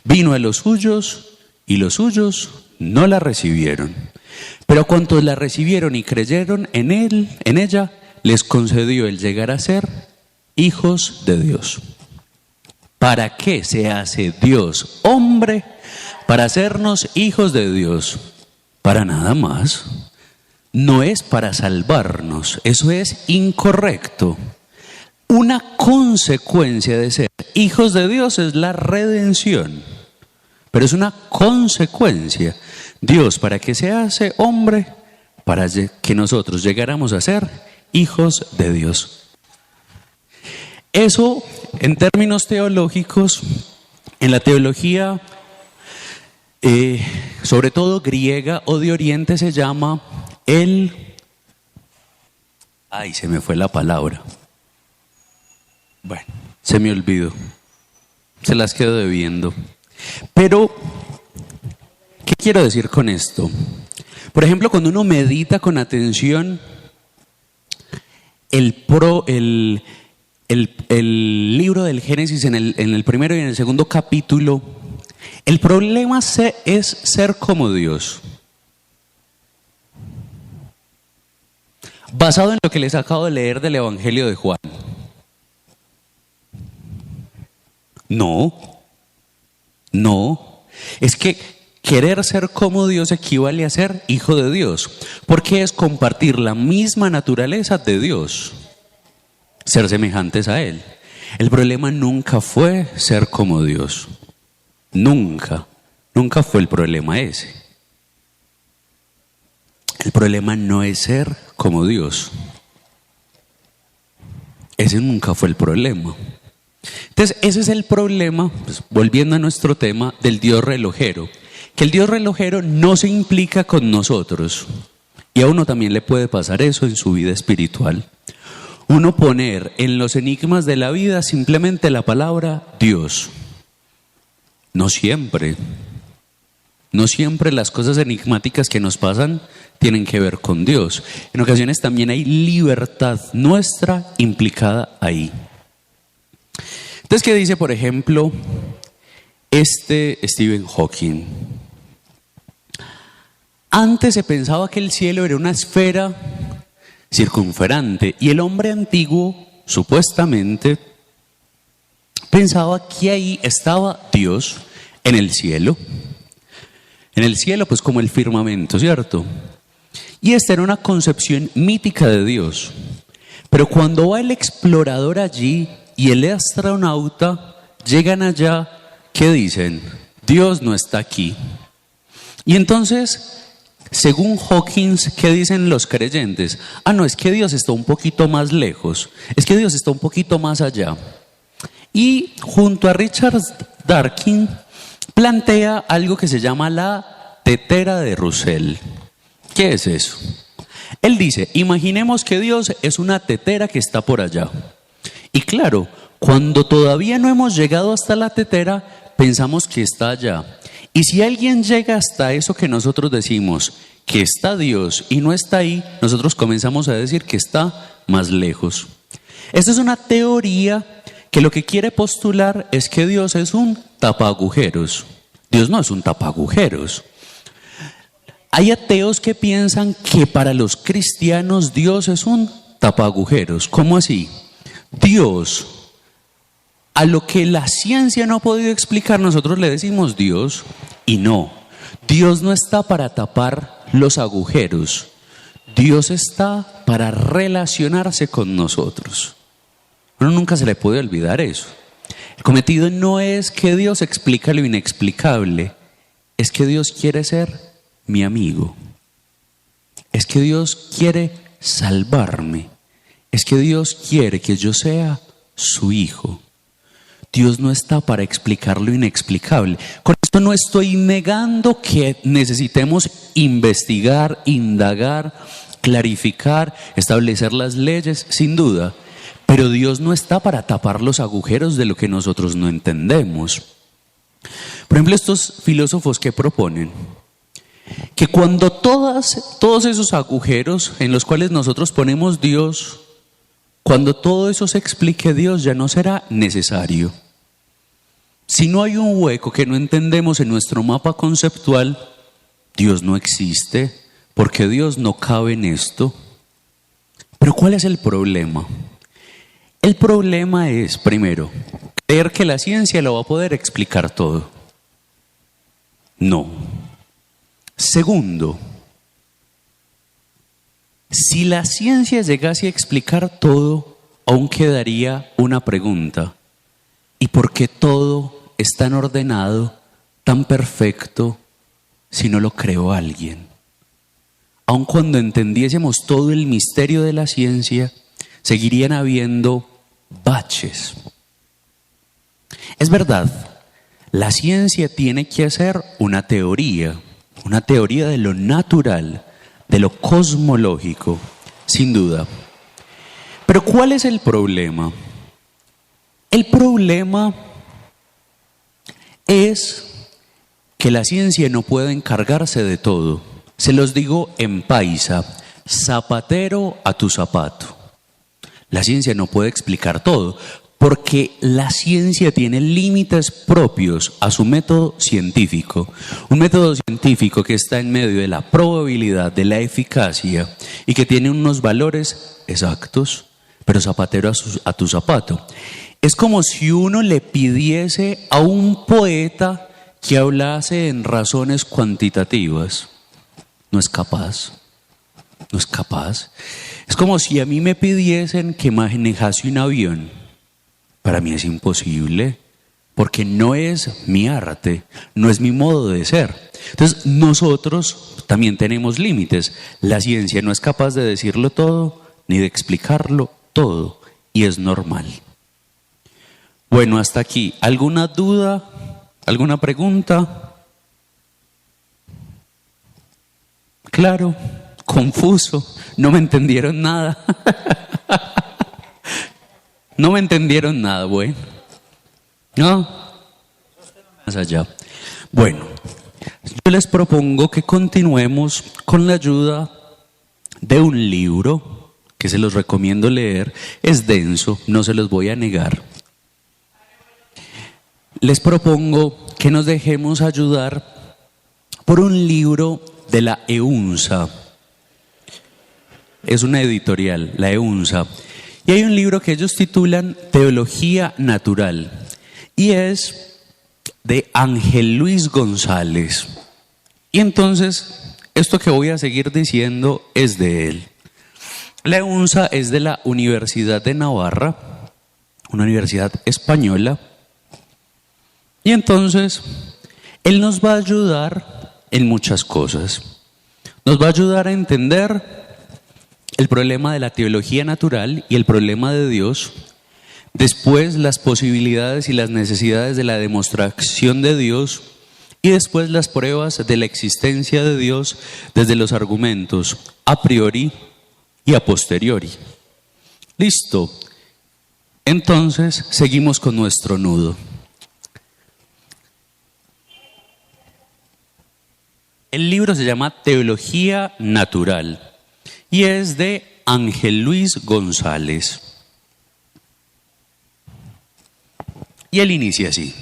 Vino a los suyos, y los suyos no la recibieron. Pero a cuantos la recibieron y creyeron en ella, les concedió el llegar a ser hijos de Dios. ¿Para qué se hace Dios hombre? Para hacernos hijos de Dios. Para nada más. No es para salvarnos. Eso es incorrecto. Una consecuencia de ser hijos de Dios es la redención. Pero es una consecuencia. Dios, ¿para qué se hace hombre? Para que nosotros llegáramos a ser hijos de Dios. Eso, en términos teológicos, en la teología, sobre todo griega o de Oriente, se llama se me fue la palabra. Bueno, se me olvidó. Se las quedo debiendo. Pero, ¿qué quiero decir con esto? Por ejemplo, cuando uno medita con atención el libro del Génesis en el primero y en el segundo capítulo, el problema es ser como Dios. Basado en lo que les acabo de leer del Evangelio de Juan. No. Es que querer ser como Dios equivale a ser hijo de Dios, porque es compartir la misma naturaleza de Dios, ser semejantes a Él. El problema nunca fue ser como Dios. Nunca fue el problema ese. El problema no es ser como Dios. Ese nunca fue el problema. Entonces, ese es el problema, pues, volviendo a nuestro tema, del Dios relojero. Que el Dios relojero no se implica con nosotros. Y a uno también le puede pasar eso en su vida espiritual. Uno poner en los enigmas de la vida simplemente la palabra Dios. No siempre las cosas enigmáticas que nos pasan tienen que ver con Dios. En ocasiones también hay libertad nuestra implicada ahí. Entonces, ¿qué dice, por ejemplo, Stephen Hawking? Antes se pensaba que el cielo era una esfera circunferente y el hombre antiguo, supuestamente, pensaba que ahí estaba Dios en el cielo. En el cielo, pues como el firmamento, ¿cierto? Y esta era una concepción mítica de Dios. Pero cuando va el explorador allí y el astronauta llegan allá, ¿qué dicen? Dios no está aquí. Y entonces, según Hawkins, ¿qué dicen los creyentes? No, es que Dios está un poquito más lejos, es que Dios está un poquito más allá. Y junto a Richard Dawkins plantea algo que se llama la tetera de Russell. ¿Qué es eso? Él dice, imaginemos que Dios es una tetera que está por allá. Y claro, cuando todavía no hemos llegado hasta la tetera, pensamos que está allá. Y si alguien llega hasta eso que nosotros decimos, que está Dios y no está ahí, nosotros comenzamos a decir que está más lejos. Esta es una teoría que lo que quiere postular es que Dios es un tapagujeros. Dios no es un tapagujeros. Hay ateos que piensan que para los cristianos Dios es un tapagujeros. ¿Cómo así? Dios, a lo que la ciencia no ha podido explicar, nosotros le decimos Dios, y no. Dios no está para tapar los agujeros. Dios está para relacionarse con nosotros. A uno nunca se le puede olvidar eso. El cometido no es que Dios explica lo inexplicable, es que Dios quiere ser mi amigo. Es que Dios quiere salvarme. Es que Dios quiere que yo sea su hijo. Dios no está para explicar lo inexplicable. Con eso Esto no estoy negando que necesitemos investigar, indagar, clarificar, establecer las leyes, sin duda. Pero Dios no está para tapar los agujeros de lo que nosotros no entendemos. Por ejemplo, estos filósofos que proponen que cuando todos esos agujeros en los cuales nosotros ponemos Dios, cuando todo eso se explique Dios, ya no será necesario. Si no hay un hueco que no entendemos en nuestro mapa conceptual, Dios no existe, porque Dios no cabe en esto. Pero ¿cuál es el problema? El problema es, primero, creer que la ciencia lo va a poder explicar todo. No. Segundo, si la ciencia llegase a explicar todo, aún quedaría una pregunta. ¿Y por qué todo es tan ordenado, tan perfecto, si no lo creó alguien? Aun cuando entendiésemos todo el misterio de la ciencia, seguirían habiendo baches. Es verdad, la ciencia tiene que hacer una teoría de lo natural, de lo cosmológico, sin duda. Pero ¿cuál es el problema? El problema es que la ciencia no puede encargarse de todo. Se los digo en paisa, zapatero a tu zapato. La ciencia no puede explicar todo, porque la ciencia tiene límites propios a su método científico. Un método científico que está en medio de la probabilidad, de la eficacia y que tiene unos valores exactos, pero zapatero a tu zapato. Es como si uno le pidiese a un poeta que hablase en razones cuantitativas. No es capaz. No es capaz. Es como si a mí me pidiesen que manejase un avión. Para mí es imposible, porque no es mi arte, no es mi modo de ser. Entonces, nosotros también tenemos límites. La ciencia no es capaz de decirlo todo, ni de explicarlo todo, y es normal. Bueno, hasta aquí. ¿Alguna duda? ¿Alguna pregunta? Claro, confuso, no me entendieron nada. No me entendieron nada, bueno. No, más allá. Bueno, yo les propongo que continuemos con la ayuda de un libro que se los recomiendo leer. Es denso, no se los voy a negar. Les propongo que nos dejemos ayudar por un libro de la EUNSA. Es una editorial, la EUNSA. Y hay un libro que ellos titulan Teología Natural. Y es de Ángel Luis González. Y entonces, esto que voy a seguir diciendo es de él. La EUNSA es de la Universidad de Navarra, una universidad española. Y entonces, él nos va a ayudar en muchas cosas. Nos va a ayudar a entender el problema de la teología natural y el problema de Dios. Después, las posibilidades y las necesidades de la demostración de Dios. Y después, las pruebas de la existencia de Dios desde los argumentos a priori y a posteriori. Listo. Entonces, seguimos con nuestro nudo. El libro se llama Teología Natural y es de Ángel Luis González. Y él inicia así.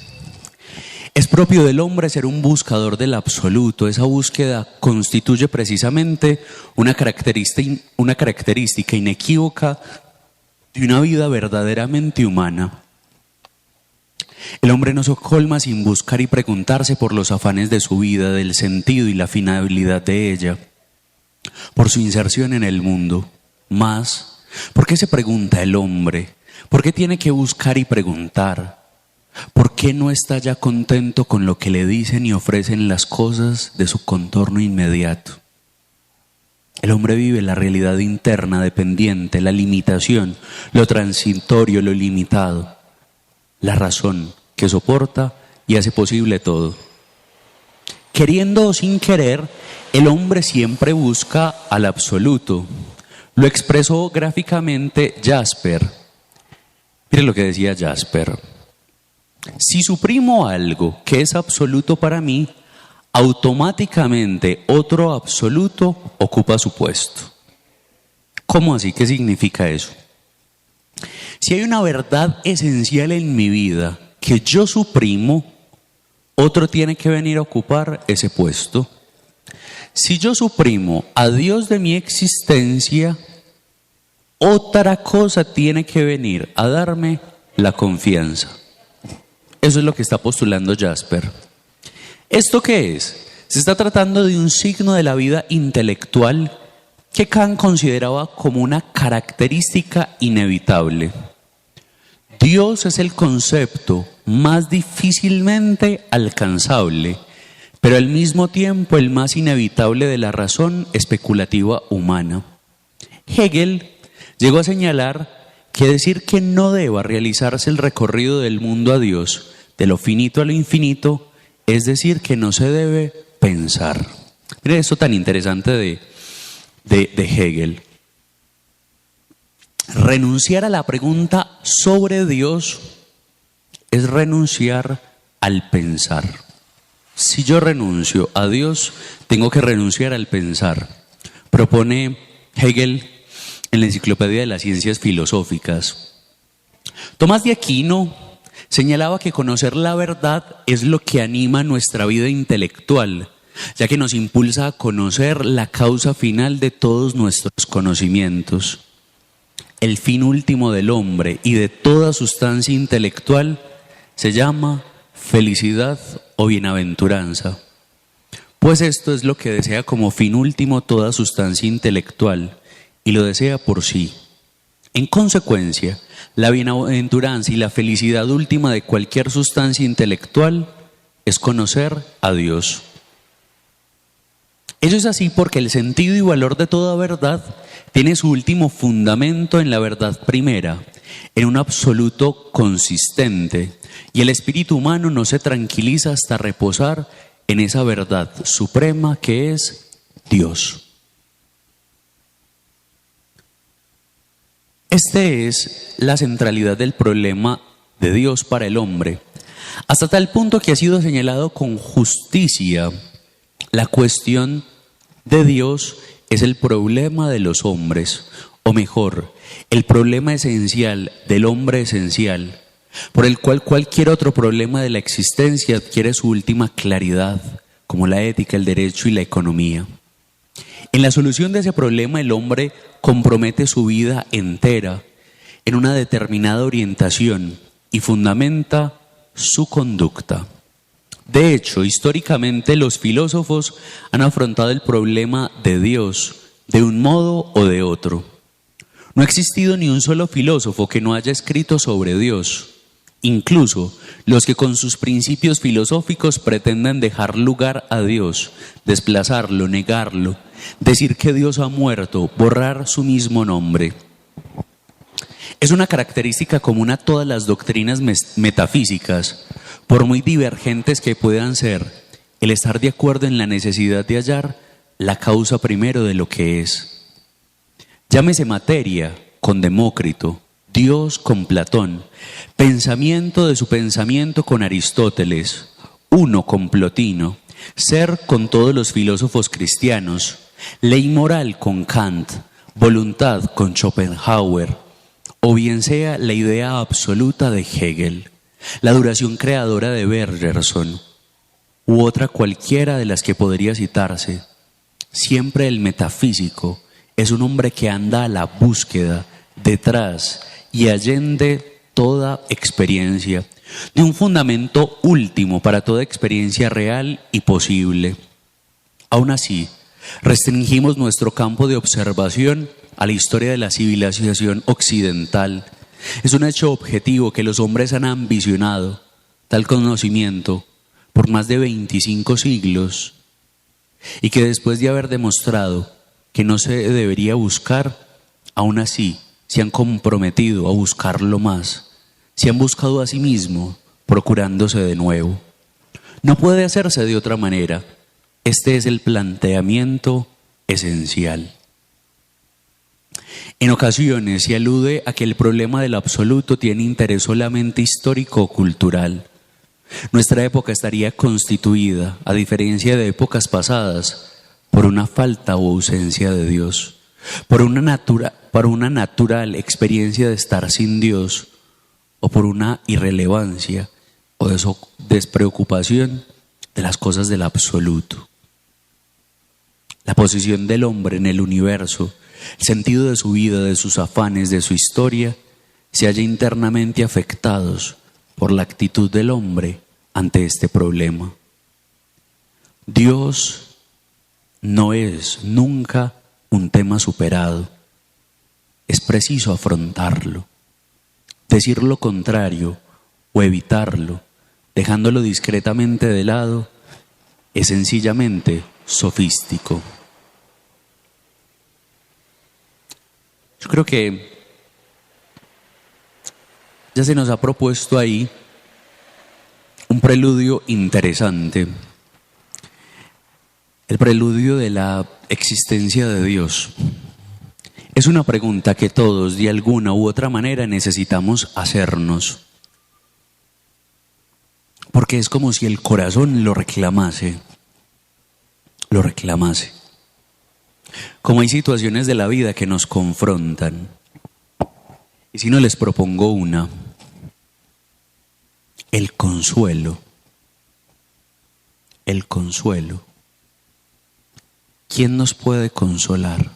Es propio del hombre ser un buscador del absoluto. Esa búsqueda constituye precisamente una característica inequívoca de una vida verdaderamente humana. El hombre no se colma sin buscar y preguntarse por los afanes de su vida, del sentido y la finalidad de ella, por su inserción en el mundo. Más, ¿por qué se pregunta el hombre? ¿Por qué tiene que buscar y preguntar? ¿Por qué no está ya contento con lo que le dicen y ofrecen las cosas de su contorno inmediato? El hombre vive la realidad interna dependiente, la limitación, lo transitorio, lo limitado, la razón que soporta y hace posible todo. queriendo o sin querer, el hombre siempre busca al absoluto. Lo expresó gráficamente Jasper. Mire lo que decía Jasper. Si suprimo algo que es absoluto para mí, automáticamente otro absoluto ocupa su puesto. ¿Cómo así? ¿Qué significa eso? Si hay una verdad esencial en mi vida que yo suprimo, otro tiene que venir a ocupar ese puesto. Si yo suprimo a Dios de mi existencia, otra cosa tiene que venir a darme la confianza. Eso es lo que está postulando Jasper. ¿Esto qué es? Se está tratando de un signo de la vida intelectual que Kant consideraba como una característica inevitable. Dios es el concepto más difícilmente alcanzable, pero al mismo tiempo el más inevitable de la razón especulativa humana. Hegel llegó a señalar que decir que no deba realizarse el recorrido del mundo a Dios, de lo finito a lo infinito, es decir que no se debe pensar. Mire esto tan interesante de Hegel. Renunciar a la pregunta sobre Dios es renunciar al pensar. Si yo renuncio a Dios, tengo que renunciar al pensar. Propone Hegel en la Enciclopedia de las Ciencias Filosóficas. Tomás de Aquino señalaba que conocer la verdad es lo que anima nuestra vida intelectual, ya que nos impulsa a conocer la causa final de todos nuestros conocimientos. El fin último del hombre y de toda sustancia intelectual se llama felicidad o bienaventuranza. Pues esto es lo que desea como fin último toda sustancia intelectual y lo desea por sí. En consecuencia, la bienaventuranza y la felicidad última de cualquier sustancia intelectual es conocer a Dios. Eso es así porque el sentido y valor de toda verdad tiene su último fundamento en la verdad primera, en un absoluto consistente, y el espíritu humano no se tranquiliza hasta reposar en esa verdad suprema que es Dios. Este es la centralidad del problema de Dios para el hombre, hasta tal punto que ha sido señalado con justicia. La cuestión de Dios es el problema de los hombres, o mejor, el problema esencial del hombre esencial, por el cual cualquier otro problema de la existencia adquiere su última claridad, como la ética, el derecho y la economía. En la solución de ese problema, el hombre compromete su vida entera en una determinada orientación y fundamenta su conducta. De hecho, históricamente los filósofos han afrontado el problema de Dios de un modo o de otro. No ha existido ni un solo filósofo que no haya escrito sobre Dios. Incluso los que con sus principios filosóficos pretenden dejar lugar a Dios, desplazarlo, negarlo, decir que Dios ha muerto, borrar su mismo nombre. Es una característica común a todas las doctrinas metafísicas, por muy divergentes que puedan ser, el estar de acuerdo en la necesidad de hallar la causa primero de lo que es. Llámese materia con Demócrito, Dios con Platón, pensamiento de su pensamiento con Aristóteles, uno con Plotino, ser con todos los filósofos cristianos, ley moral con Kant, voluntad con Schopenhauer, o bien sea la idea absoluta de Hegel, la duración creadora de Bergerson, u otra cualquiera de las que podría citarse. Siempre el metafísico es un hombre que anda a la búsqueda, detrás y allende toda experiencia, de un fundamento último para toda experiencia real y posible. Aún así, restringimos nuestro campo de observación a la historia de la civilización occidental. Es un hecho objetivo que los hombres han ambicionado tal conocimiento por más de 25 siglos y que después de haber demostrado que no se debería buscar, aún así se han comprometido a buscarlo más, se han buscado a sí mismos procurándose de nuevo. No puede hacerse de otra manera, Este es el planteamiento esencial. En ocasiones se alude a que el problema del absoluto tiene interés solamente histórico o cultural. Nuestra época estaría constituida, a diferencia de épocas pasadas, por una falta o ausencia de Dios, por una natural experiencia de estar sin Dios, o por una irrelevancia o despreocupación de las cosas del absoluto. La posición del hombre en el universo, el sentido de su vida, de sus afanes, de su historia, se halla internamente afectados por la actitud del hombre ante este problema. Dios no es nunca un tema superado. Es preciso afrontarlo. Decir lo contrario o evitarlo, dejándolo discretamente de lado, es sencillamente sofístico. Yo creo que ya se nos ha propuesto ahí un preludio interesante, el preludio de la existencia de Dios. Es una pregunta que todos, de alguna u otra manera, necesitamos hacernos, porque es como si el corazón lo reclamase. Como hay situaciones de la vida que nos confrontan, y si no les propongo una, el consuelo. ¿Quién nos puede consolar?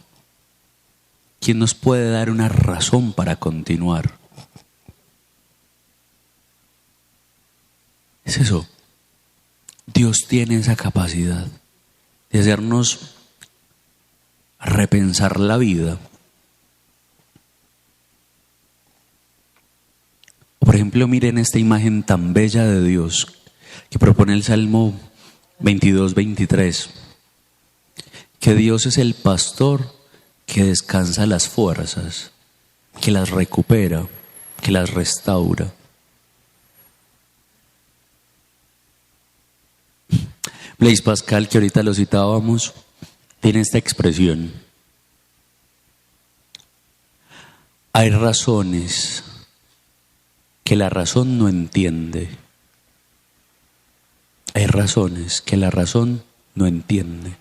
¿Quién nos puede dar una razón para continuar? Es eso. Dios tiene esa capacidad de hacernos repensar la vida. Por ejemplo, miren esta imagen tan bella de Dios que propone el Salmo 22-23, que Dios es el pastor que descansa las fuerzas, que las recupera, que las restaura. Blaise Pascal, que ahorita lo citábamos, tiene esta expresión: hay razones que la razón no entiende. Hay razones que la razón no entiende,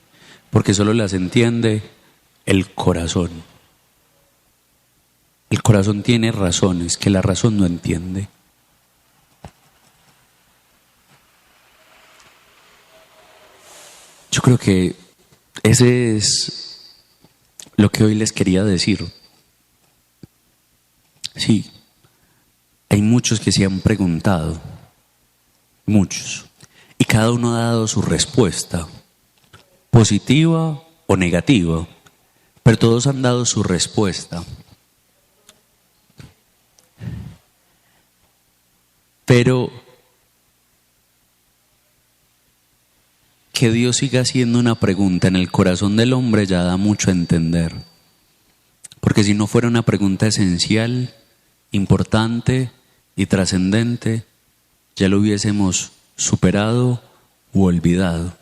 porque solo las entiende el corazón. El corazón tiene razones que la razón no entiende. Yo creo que ese es lo que hoy les quería decir. Sí, hay muchos que se han preguntado, muchos, y cada uno ha dado su respuesta, positiva o negativa, pero todos han dado su respuesta. Pero que Dios siga haciendo una pregunta en el corazón del hombre ya da mucho a entender. Porque si no fuera una pregunta esencial, importante y trascendente, ya lo hubiésemos superado u olvidado.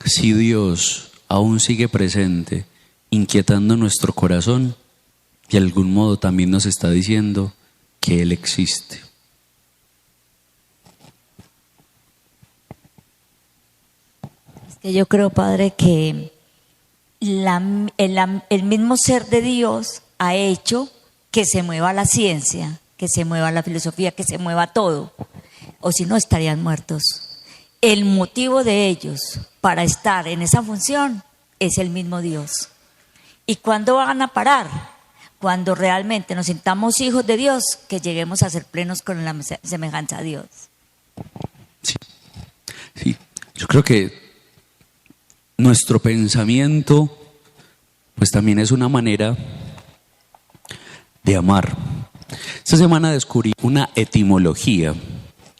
Si Dios aún sigue presente, inquietando nuestro corazón, de algún modo también nos está diciendo que Él existe. Es que yo creo, Padre, que el mismo ser de Dios ha hecho que se mueva la ciencia, que se mueva la filosofía, que se mueva todo, o si no estarían muertos. El motivo de ellos para estar en esa función es el mismo Dios. ¿Y cuándo van a parar? Cuando realmente nos sintamos hijos de Dios, que lleguemos a ser plenos con la semejanza a Dios. Sí, yo creo que nuestro pensamiento pues también es una manera de amar. Esta semana descubrí una etimología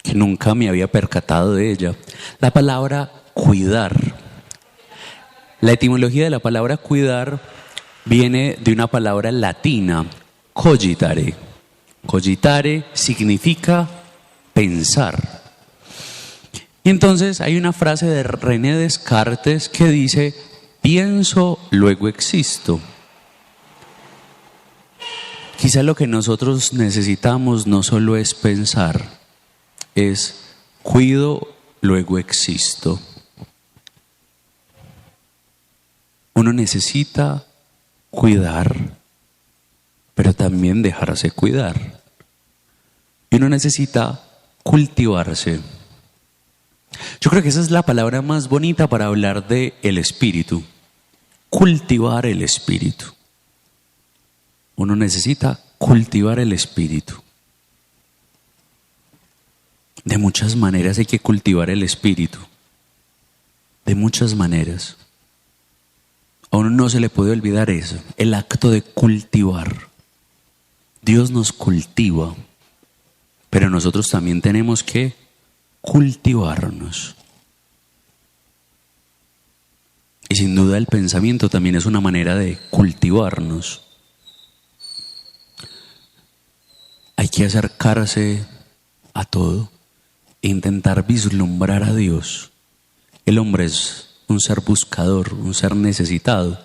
que nunca me había percatado de ella. La palabra cuidar. La etimología de la palabra cuidar viene de una palabra latina, cogitare. Cogitare significa pensar. Y entonces hay una frase de René Descartes que dice, pienso, luego existo. Quizá lo que nosotros necesitamos no solo es pensar, es cuido, luego existo. Uno necesita cuidar, pero también dejarse cuidar. Y uno necesita cultivarse. Yo creo que esa es la palabra más bonita para hablar de el espíritu. Cultivar el espíritu. Uno necesita cultivar el espíritu. De muchas maneras hay que cultivar el espíritu. De muchas maneras. A uno no se le puede olvidar eso, el acto de cultivar. Dios nos cultiva, pero nosotros también tenemos que cultivarnos. Y sin duda el pensamiento también es una manera de cultivarnos. Hay que acercarse a todo e intentar vislumbrar a Dios. El hombre es un ser buscador, un ser necesitado.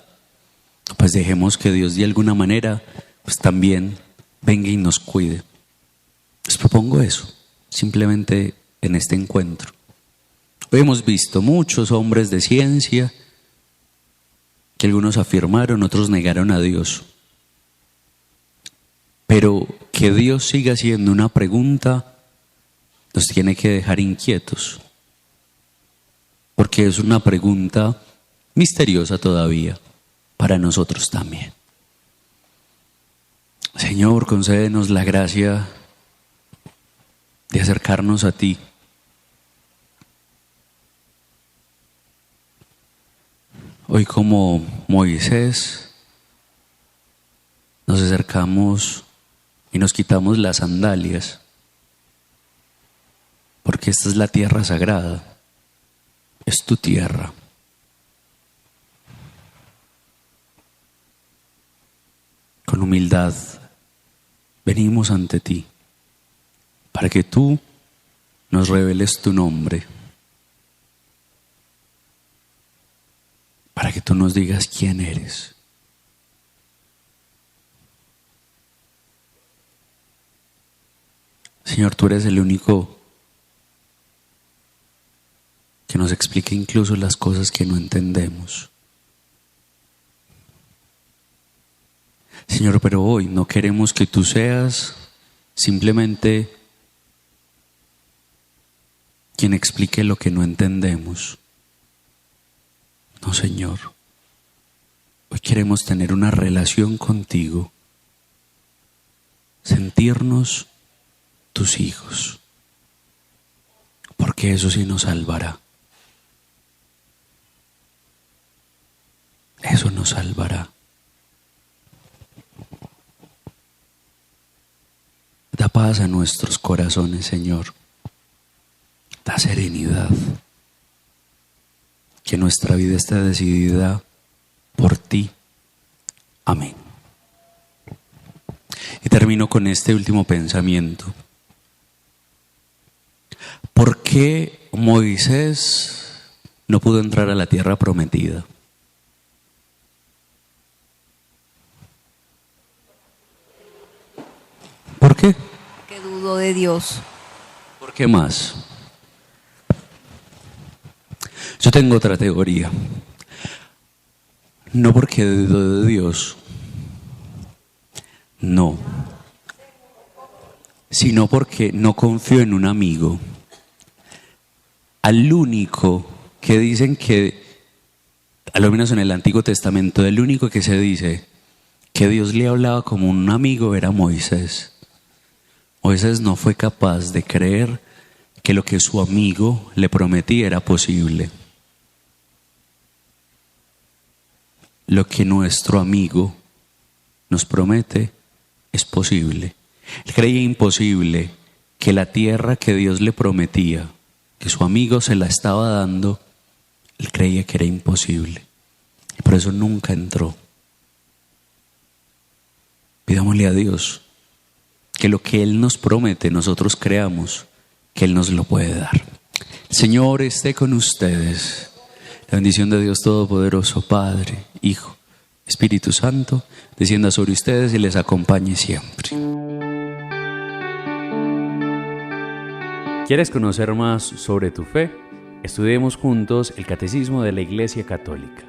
Pues dejemos que Dios de alguna manera pues también venga y nos cuide. Les propongo eso, simplemente en este encuentro. Hoy hemos visto muchos hombres de ciencia que algunos afirmaron, otros negaron a Dios. Pero que Dios siga siendo una pregunta nos tiene que dejar inquietos, porque es una pregunta misteriosa todavía para nosotros también. Señor, concédenos la gracia de acercarnos a ti. Hoy, como Moisés, nos acercamos y nos quitamos las sandalias, porque esta es la tierra sagrada, es tu tierra. Con humildad venimos ante ti para que tú nos reveles tu nombre, para que tú nos digas quién eres. Señor, tú eres el único que nos explica incluso las cosas que no entendemos. Señor, pero hoy no queremos que tú seas simplemente quien explique lo que no entendemos. No, Señor. Hoy queremos tener una relación contigo, sentirnos tus hijos, porque eso sí nos salvará. Eso nos salvará. Da paz a nuestros corazones, Señor. Da serenidad. Que nuestra vida esté decidida por ti. Amén. Y termino con este último pensamiento. ¿Por qué Moisés no pudo entrar a la tierra prometida? ¿Por qué? Que dudó de Dios. ¿Por qué más? Yo tengo otra teoría. No porque dudó de Dios, no, sino porque no confió en un amigo. Al único que dicen que, a lo menos en el Antiguo Testamento, el único que se dice que Dios le hablaba como un amigo era Moisés. Moisés no fue capaz de creer que lo que su amigo le prometía era posible. Lo que nuestro amigo nos promete es posible. Él creía imposible que la tierra que Dios le prometía, que su amigo se la estaba dando, él creía que era imposible. Y por eso nunca entró. Pidámosle a Dios que lo que Él nos promete nosotros creamos que Él nos lo puede dar. Señor esté con ustedes. La bendición de Dios Todopoderoso, Padre, Hijo, Espíritu Santo, descienda sobre ustedes y les acompañe siempre. ¿Quieres conocer más sobre tu fe? Estudiemos juntos el Catecismo de la Iglesia Católica.